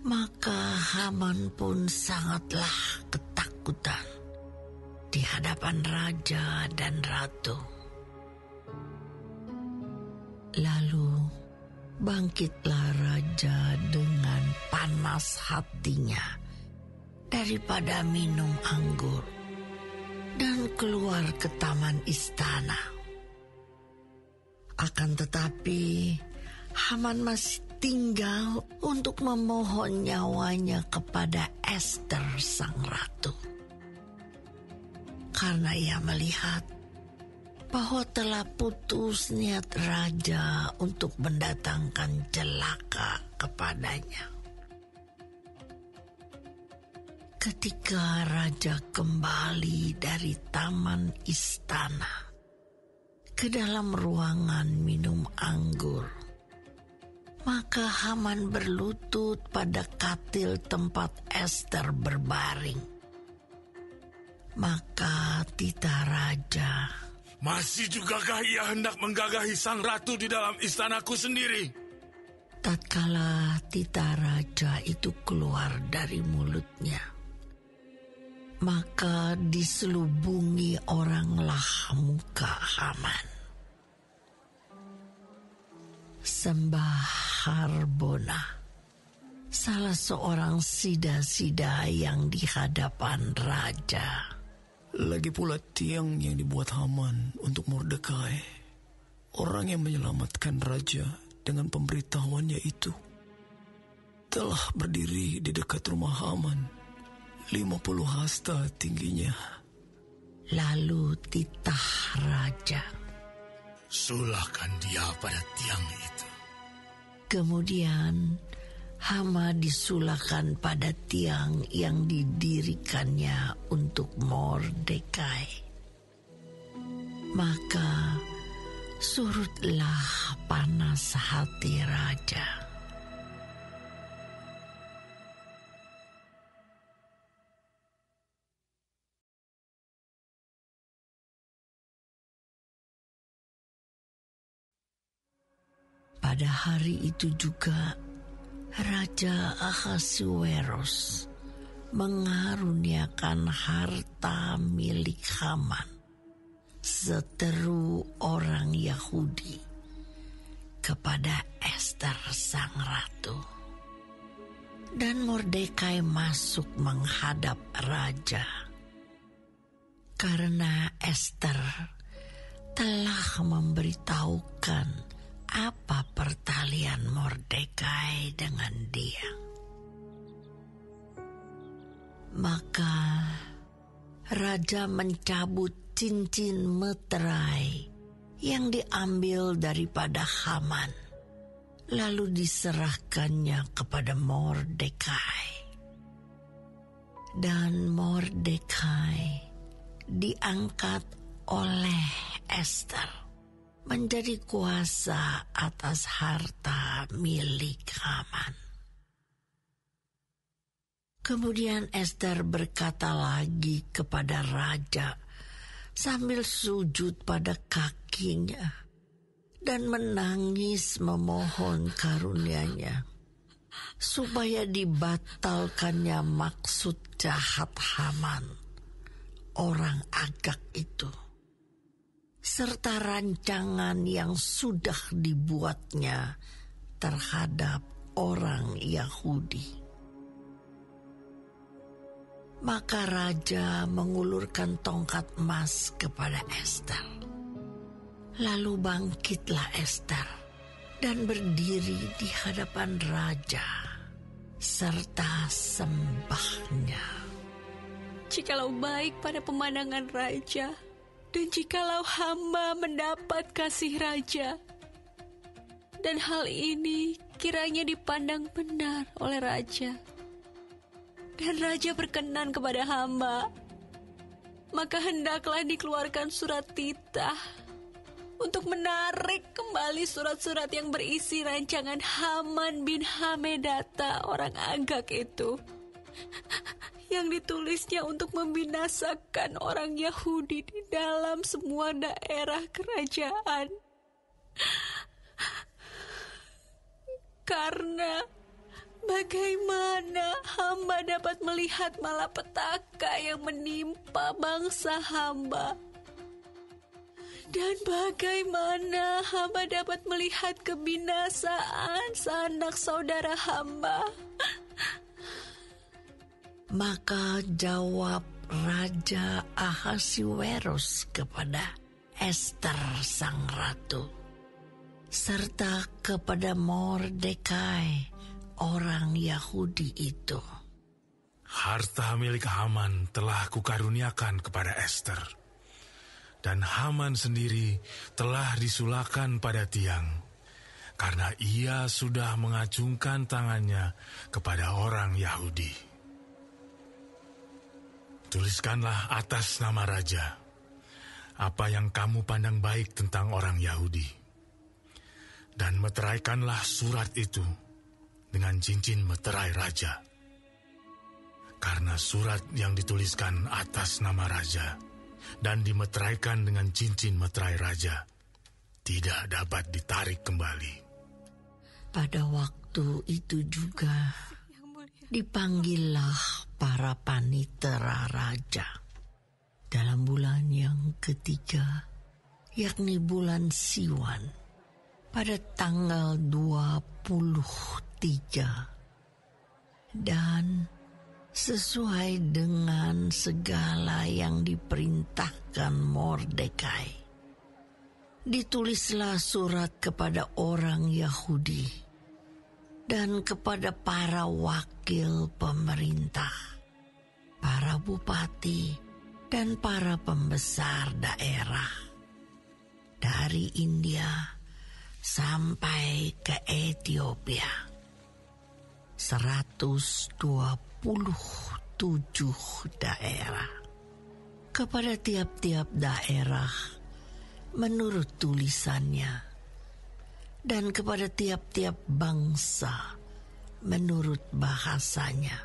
Maka Haman pun sangatlah ketakutan di hadapan raja dan ratu. Lalu bangkitlah raja dengan panas hatinya daripada minum anggur dan keluar ke taman istana. Akan tetapi Haman masih tinggal untuk memohon nyawanya kepada Ester sang ratu. Karena ia melihat bahwa telah putus niat raja untuk mendatangkan celaka kepadanya. Ketika raja kembali dari taman istana ke dalam ruangan minum anggur, maka Haman berlutut pada katil tempat Ester berbaring. Maka titah raja, masih jugakah ia hendak menggagahi sang ratu di dalam istanaku sendiri? Tatkala titah raja itu keluar dari mulutnya, maka diselubungi oranglah muka Haman. Sembah Harbona, salah seorang sida-sida yang di hadapan raja. Lagi pula tiang yang dibuat Haman untuk Mordekai, orang yang menyelamatkan raja dengan pemberitahuannya itu, telah berdiri di dekat rumah Haman, 50 hasta tingginya. Lalu titah raja, sulahkan dia pada tiang itu. Kemudian Hama disulahkan pada tiang yang didirikannya untuk Mordekai. Maka surutlah panas hati raja. Pada hari itu juga Raja Ahasuerus mengaruniakan harta milik Haman, seteru orang Yahudi, kepada Ester sang ratu. Dan Mordekai masuk menghadap raja, karena Ester telah memberitahukan apa pertalian Mordekai dengan dia. Maka raja mencabut cincin meterai yang diambil daripada Haman, lalu diserahkannya kepada Mordekai. Dan Mordekai diangkat oleh Ester menjadi kuasa atas harta milik Haman. Kemudian Ester berkata lagi kepada raja sambil sujud pada kakinya dan menangis memohon karunia-Nya supaya dibatalkannya maksud jahat Haman, orang Agag itu, serta rancangan yang sudah dibuatnya terhadap orang Yahudi. Maka raja mengulurkan tongkat emas kepada Ester. Lalu bangkitlah Ester dan berdiri di hadapan raja serta sembahnya. Jikalau baik pada pemandangan raja, dan jikalau hamba mendapat kasih raja, Dan hal ini kiranya dipandang benar oleh raja. Dan raja berkenan kepada hamba. Maka hendaklah dikeluarkan surat titah untuk menarik kembali surat-surat yang berisi rancangan Haman bin Hamedata orang Agag itu, yang ditulisnya untuk membinasakan orang Yahudi di dalam semua daerah kerajaan. Karena bagaimana hamba dapat melihat malapetaka yang menimpa bangsa hamba? Dan bagaimana hamba dapat melihat kebinasaan sanak saudara hamba? Maka jawab Raja Ahasuerus kepada Ester sang ratu, serta kepada Mordekai orang Yahudi itu. Harta milik Haman telah kukaruniakan kepada Ester, dan Haman sendiri telah disulakan pada tiang, karena ia sudah mengacungkan tangannya kepada orang Yahudi. Tuliskanlah atas nama raja apa yang kamu pandang baik tentang orang Yahudi, dan meteraikanlah surat itu dengan cincin meterai raja. Karena surat yang dituliskan atas nama raja dan dimeteraikan dengan cincin meterai raja tidak dapat ditarik kembali. Pada waktu itu juga dipanggillah para panitera raja dalam bulan yang ketiga, yakni bulan Siwan, pada tanggal 23, dan sesuai dengan segala yang diperintahkan Mordekai, ditulislah surat kepada orang Yahudi dan kepada para wakil pemerintah, para bupati, dan para pembesar daerah dari India sampai ke Ethiopia. 127 daerah. Kepada tiap-tiap daerah menurut tulisannya, dan kepada tiap-tiap bangsa menurut bahasanya,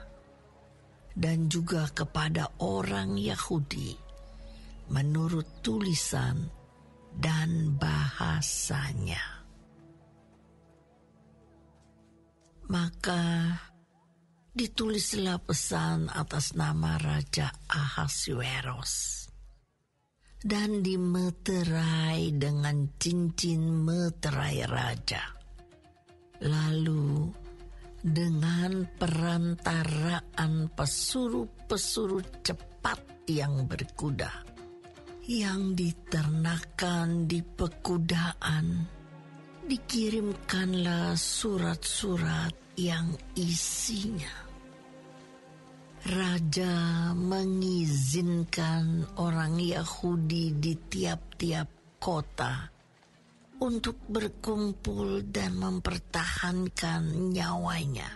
dan juga kepada orang Yahudi menurut tulisan dan bahasanya. Maka ditulislah pesan atas nama Raja Ahasuerus, dan dimeterai dengan cincin meterai raja. Lalu dengan perantaraan pesuruh-pesuruh cepat yang berkuda, yang diternakan di pekudaan, dikirimkanlah surat-surat yang isinya raja mengizinkan orang Yahudi di tiap-tiap kota untuk berkumpul dan mempertahankan nyawanya,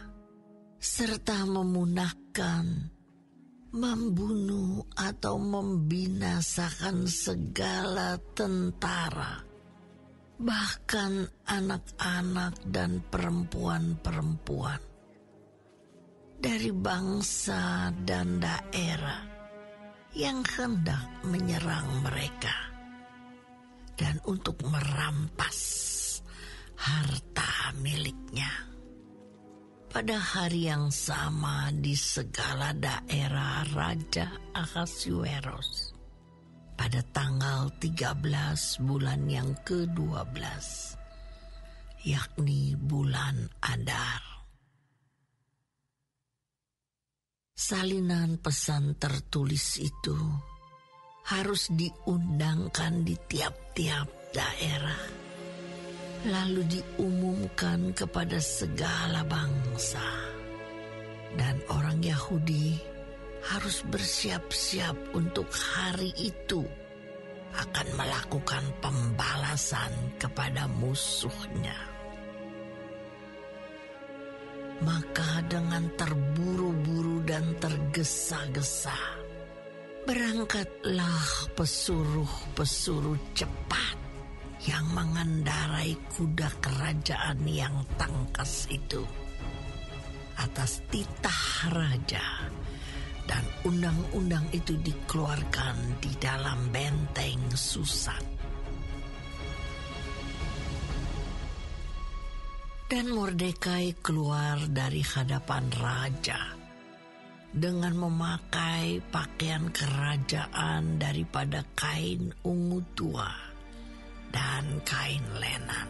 serta memunahkan, membunuh atau membinasakan segala tentara, bahkan anak-anak dan perempuan-perempuan dari bangsa dan daerah yang hendak menyerang mereka, dan untuk merampas harta miliknya. Pada hari yang sama di segala daerah Raja Ahasuerus, pada tanggal 13 bulan yang ke-12, yakni bulan Adar. Salinan pesan tertulis itu harus diundangkan di tiap-tiap daerah, lalu diumumkan kepada segala bangsa. Dan orang Yahudi harus bersiap-siap untuk hari itu akan melakukan pembalasan kepada musuhnya. Maka dengan terburu-buru dan tergesa-gesa, berangkatlah pesuruh-pesuruh cepat yang mengendarai kuda kerajaan yang tangkas itu atas titah raja, dan undang-undang itu dikeluarkan di dalam benteng Susan. Dan Mordekai keluar dari hadapan raja dengan memakai pakaian kerajaan daripada kain ungu tua dan kain lenan,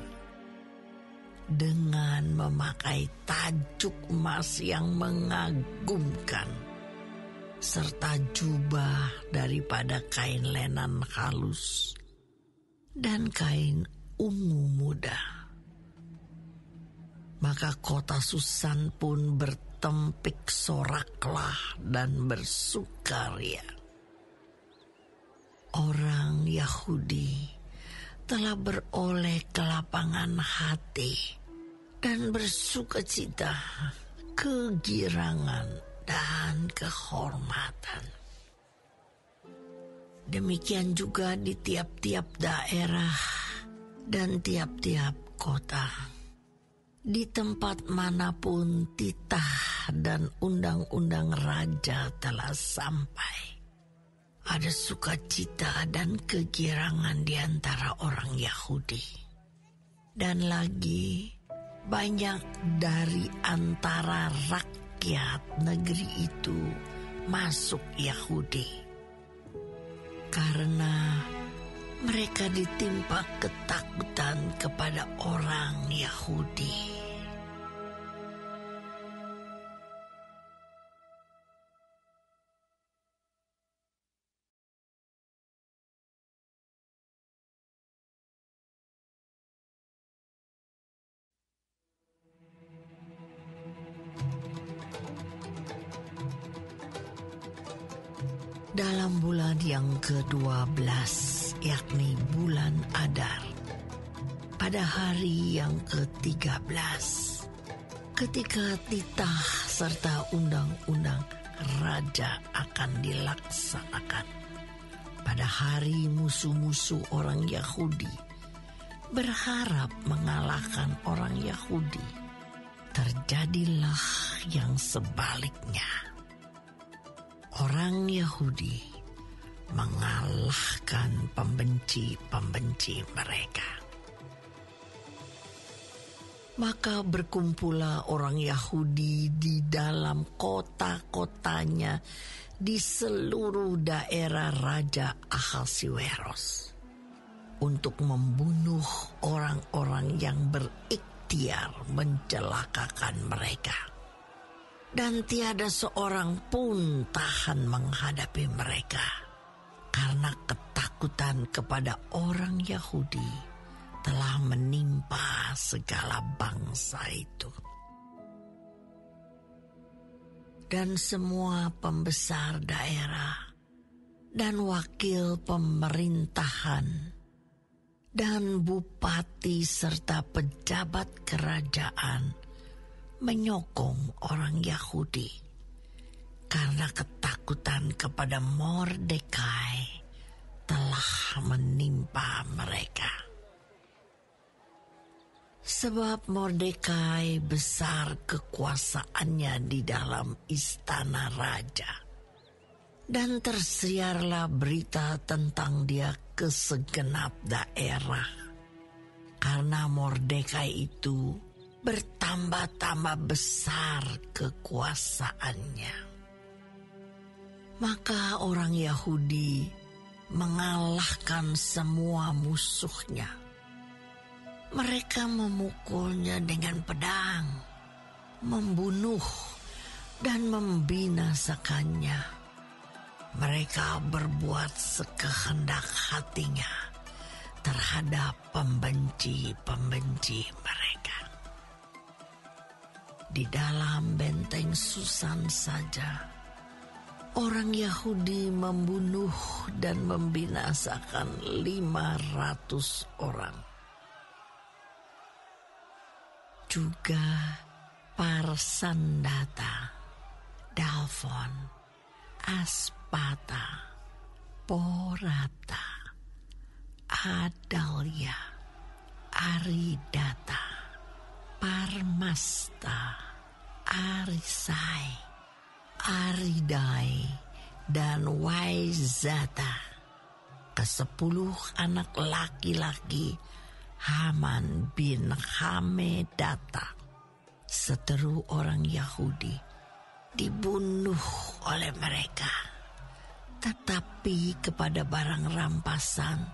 dengan memakai tajuk emas yang mengagumkan, serta jubah daripada kain lenan halus dan kain ungu muda. Maka kota Susan pun bertempik soraklah dan bersukaria. Orang Yahudi telah beroleh kelapangan hati dan bersukacita, kegirangan, dan kehormatan. Demikian juga di tiap-tiap daerah dan tiap-tiap kota. Di tempat manapun titah dan undang-undang raja telah sampai, ada sukacita dan kegirangan di antara orang Yahudi. Dan lagi banyak dari antara rakyat negeri itu masuk Yahudi, karena mereka ditimpa ketakutan kepada orang Yahudi. Dalam bulan yang ke-12, yakni bulan Adar, pada hari yang ke-13, ketika titah serta undang-undang raja akan dilaksanakan, pada hari musuh-musuh orang Yahudi berharap mengalahkan orang Yahudi, terjadilah yang sebaliknya. Orang Yahudi mengalahkan pembenci-pembenci mereka. Maka berkumpullah orang Yahudi di dalam kota-kotanya di seluruh daerah Raja Ahasiweros untuk membunuh orang-orang yang berikhtiar mencelakakan mereka. Dan tiada seorang pun tahan menghadapi mereka, karena ketakutan kepada orang Yahudi telah menimpa segala bangsa itu. Dan semua pembesar daerah dan wakil pemerintahan dan bupati serta pejabat kerajaan menyokong orang Yahudi karena ketakutan kepada Mordekai telah menimpa mereka. Sebab Mordekai besar kekuasaannya di dalam istana raja, dan tersiarlah berita tentang dia ke segenap daerah, karena Mordekai itu bertambah-tambah besar kekuasaannya. Maka orang Yahudi mengalahkan semua musuhnya. Mereka memukulnya dengan pedang, membunuh dan membinasakannya. Mereka berbuat sekehendak hatinya terhadap pembenci-pembenci mereka. Di dalam benteng Susan saja, orang Yahudi membunuh dan membinasakan 500 orang. Juga Parsandata, Dalfon, Aspata, Porata, Adalia, Aridata, Parmasta, Arisai, Aridai, dan Waizata. Ke-10 anak laki-laki Haman bin Hamedata, seteru orang Yahudi, dibunuh oleh mereka. Tetapi kepada barang rampasan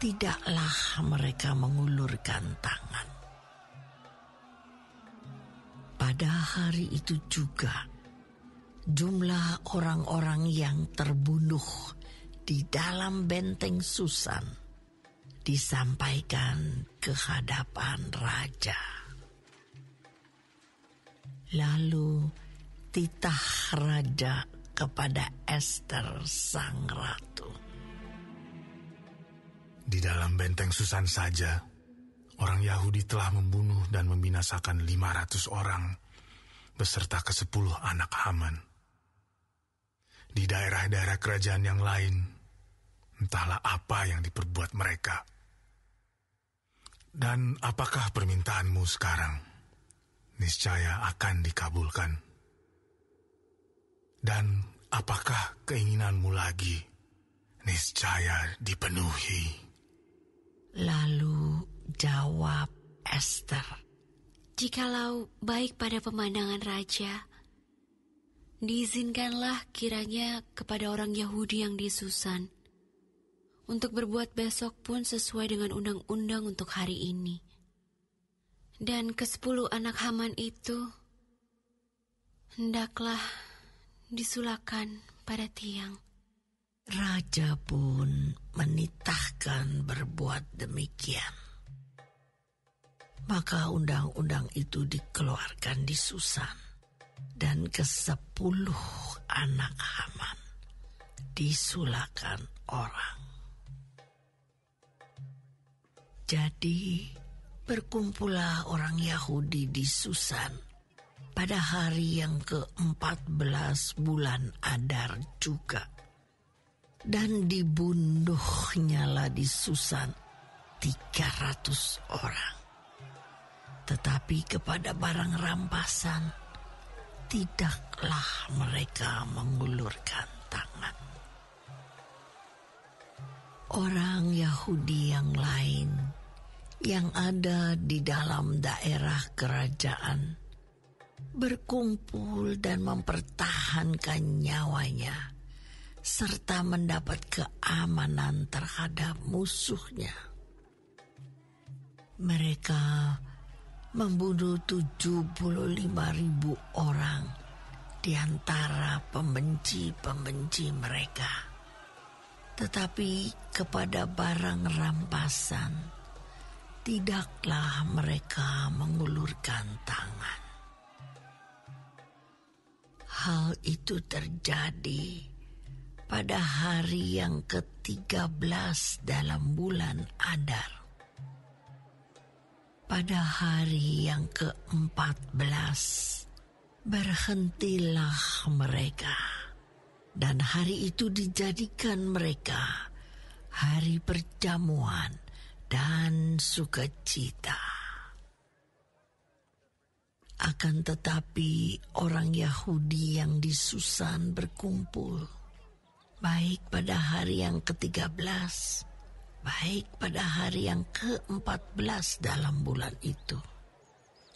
tidaklah mereka mengulurkan tangan. Pada hari itu juga jumlah orang-orang yang terbunuh di dalam benteng Susan disampaikan ke hadapan raja. Lalu titah raja kepada Ester sang ratu. Di dalam benteng Susan saja, orang Yahudi telah membunuh dan membinasakan 500 orang beserta ke-10 anak Haman. Di daerah-daerah kerajaan yang lain, entahlah apa yang diperbuat mereka. Dan apakah permintaanmu sekarang? Niscaya akan dikabulkan. Dan apakah keinginanmu lagi? Niscaya dipenuhi. Lalu jawab Ester, "Jikalau baik pada pemandangan raja, diizinkanlah kiranya kepada orang Yahudi yang di Susan untuk berbuat besok pun sesuai dengan undang-undang untuk hari ini. Dan ke-10 anak Haman itu hendaklah disulakan pada tiang." Raja pun menitahkan berbuat demikian. Maka undang-undang itu dikeluarkan di Susan, dan ke-10 anak Haman disulakan orang. Jadi berkumpullah orang Yahudi di Susan pada hari yang ke-14 bulan Adar juga. Dan dibunuhnyalah di Susan 300 orang. Tetapi kepada barang rampasan tidaklah mereka mengulurkan tangan. Orang Yahudi yang lain yang ada di dalam daerah kerajaan berkumpul dan mempertahankan nyawanya serta mendapat keamanan terhadap musuhnya. Mereka membunuh 75.000 orang di antara pembenci-pembenci mereka. Tetapi kepada barang rampasan tidaklah mereka mengulurkan tangan. Hal itu terjadi pada hari yang ke-13 dalam bulan Adar. Pada hari yang ke-14 berhentilah mereka, dan hari itu dijadikan mereka hari perjamuan dan sukacita. Akan tetapi orang Yahudi yang di Susan berkumpul, baik pada hari yang ke-13, baik pada hari yang ke-14 dalam bulan itu.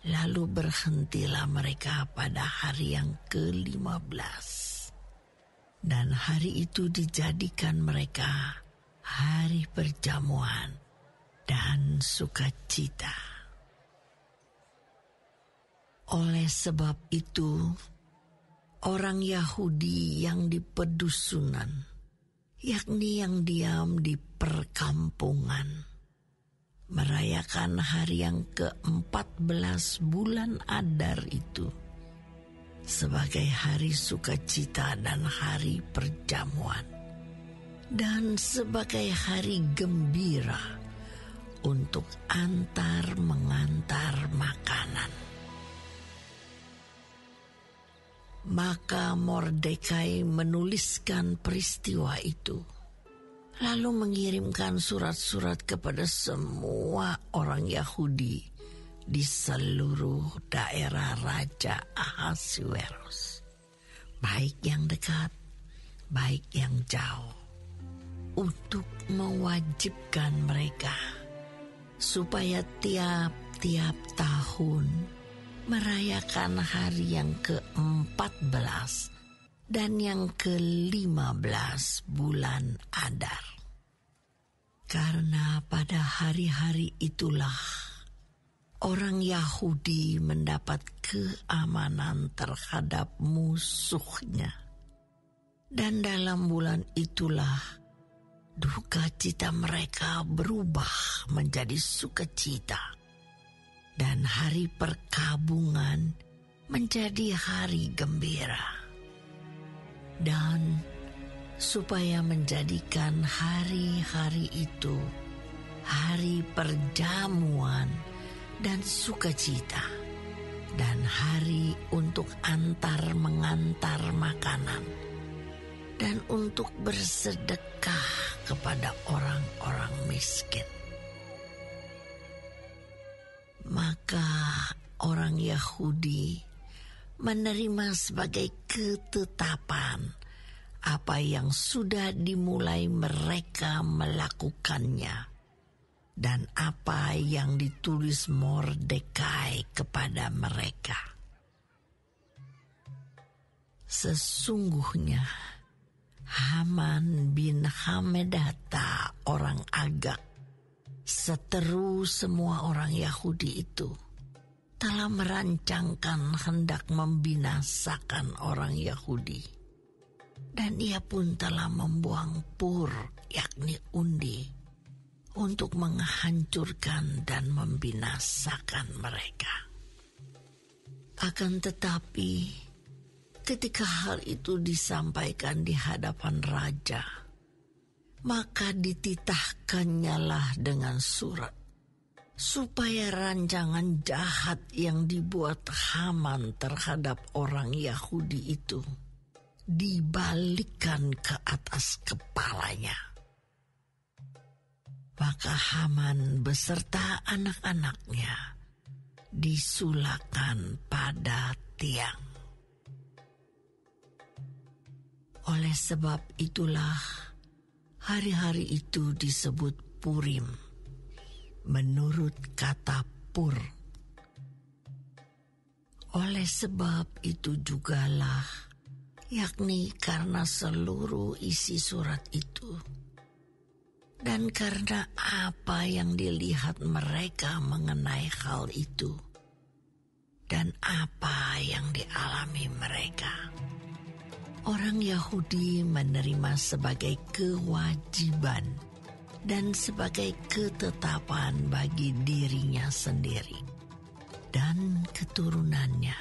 Lalu berhentilah mereka pada hari yang ke-15. Dan hari itu dijadikan mereka hari perjamuan dan sukacita. Oleh sebab itu, orang Yahudi yang di pedusunan, yakni yang diam di perkampungan, merayakan hari yang ke-14 bulan Adar itu sebagai hari sukacita dan hari perjamuan, dan sebagai hari gembira untuk antar mengantar makanan. Maka Mordekai menuliskan peristiwa itu, lalu mengirimkan surat-surat kepada semua orang Yahudi di seluruh daerah Raja Ahasuerus, baik yang dekat, baik yang jauh, untuk mewajibkan mereka supaya tiap-tiap tahun merayakan hari yang ke-14 dan yang ke-15 bulan Adar. Karena pada hari-hari itulah orang Yahudi mendapat keamanan terhadap musuhnya. Dan dalam bulan itulah duka cita mereka berubah menjadi sukacita. Dan hari perkabungan menjadi hari gembira. Dan supaya menjadikan hari-hari itu hari perjamuan dan sukacita, dan hari untuk antar mengantar makanan, dan untuk bersedekah kepada orang-orang miskin. Maka orang Yahudi menerima sebagai ketetapan apa yang sudah dimulai mereka melakukannya, dan apa yang ditulis Mordekai kepada mereka. Sesungguhnya Haman bin Hamedata orang Agag, seteru semua orang Yahudi itu, telah merancangkan hendak membinasakan orang Yahudi. Dan ia pun telah membuang pur, yakni undi, untuk menghancurkan dan membinasakan mereka. Akan tetapi, ketika hal itu disampaikan di hadapan raja, maka dititahkannya lah dengan surat, supaya rancangan jahat yang dibuat Haman terhadap orang Yahudi itu dibalikkan ke atas kepalanya. Maka Haman beserta anak-anaknya disulakan pada tiang. Oleh sebab itulah hari-hari itu disebut Purim, menurut kata pur. Oleh sebab itu jugalah, yakni karena seluruh isi surat itu, dan karena apa yang dilihat mereka mengenai hal itu, dan apa yang dialami mereka, orang Yahudi menerima sebagai kewajiban dan sebagai ketetapan bagi dirinya sendiri dan keturunannya,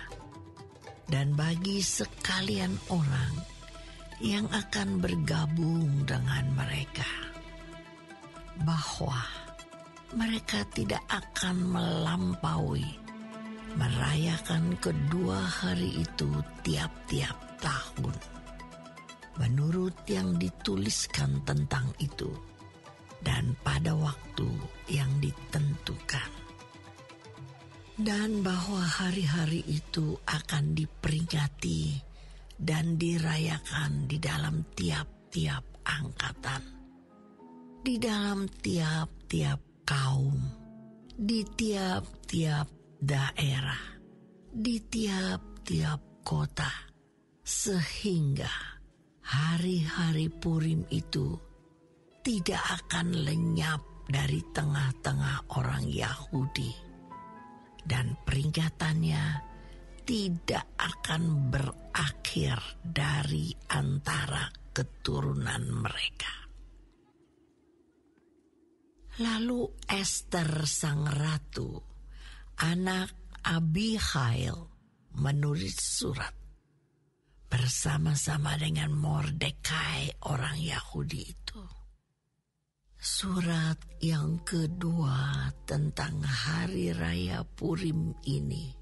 dan bagi sekalian orang yang akan bergabung dengan mereka, bahwa mereka tidak akan melampaui merayakan kedua hari itu tiap-tiap tahun, menurut yang dituliskan tentang itu, dan pada waktu yang ditentukan. Dan bahwa hari-hari itu akan diperingati dan dirayakan di dalam tiap-tiap angkatan, di dalam tiap-tiap kaum, di tiap-tiap daerah, di tiap-tiap kota, sehingga hari-hari Purim itu tidak akan lenyap dari tengah-tengah orang Yahudi, dan peringatannya tidak akan berakhir dari antara keturunan mereka. Lalu Ester sang ratu, anak Abihail, menulis surat bersama-sama dengan Mordekai orang Yahudi itu. Surat yang kedua tentang hari raya Purim ini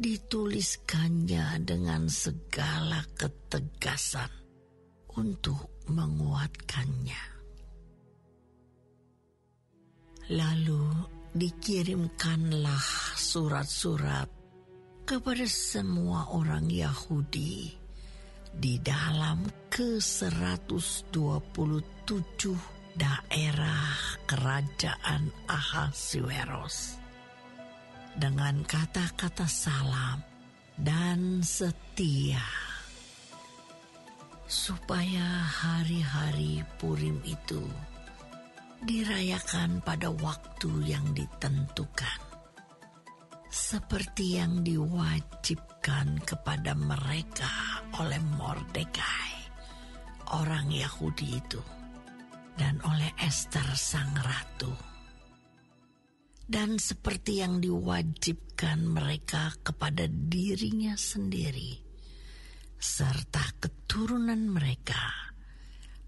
dituliskannya dengan segala ketegasan untuk menguatkannya. Lalu dikirimkanlah surat-surat kepada semua orang Yahudi di dalam ke-127 daerah kerajaan Ahasuerus dengan kata-kata salam dan setia, supaya hari-hari Purim itu dirayakan pada waktu yang ditentukan, seperti yang diwajibkan kepada mereka oleh Mordekai, orang Yahudi itu, dan oleh Ester sang ratu, dan seperti yang diwajibkan mereka kepada dirinya sendiri serta keturunan mereka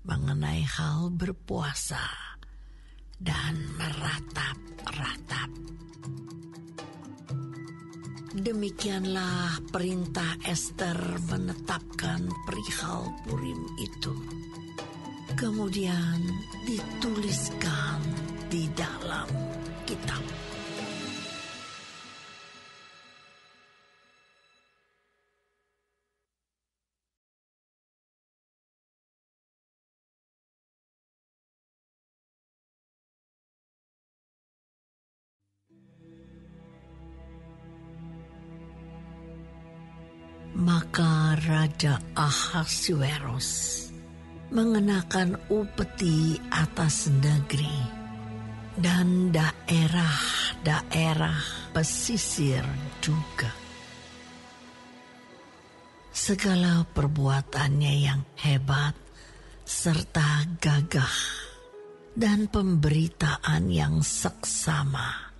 mengenai hal berpuasa dan meratap-ratap. Demikianlah perintah Ester menetapkan perihal Purim itu. Kemudian dituliskan di dalam kitab. Maka Raja Ahasuerus mengenakan upeti atas negeri dan daerah-daerah pesisir juga. Segala perbuatannya yang hebat serta gagah dan pemberitaan yang seksama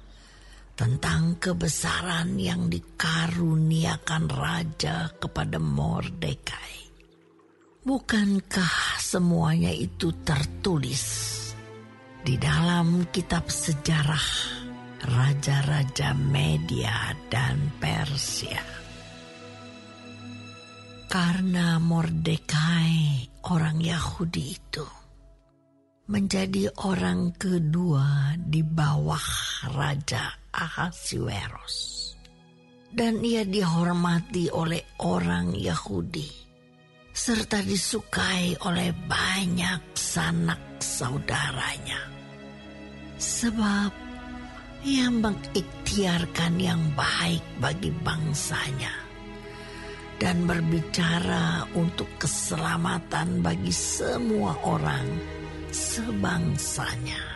tentang kebesaran yang dikaruniakan raja kepada Mordekai. Bukankah semuanya itu tertulis di dalam kitab sejarah raja-raja Media dan Persia? Karena Mordekai, orang Yahudi itu, menjadi orang kedua di bawah Raja Ahasuerus, dan ia dihormati oleh orang Yahudi serta disukai oleh banyak sanak saudaranya, sebab ia mengikhtiarkan yang baik bagi bangsanya dan berbicara untuk keselamatan bagi semua orang sebangsanya.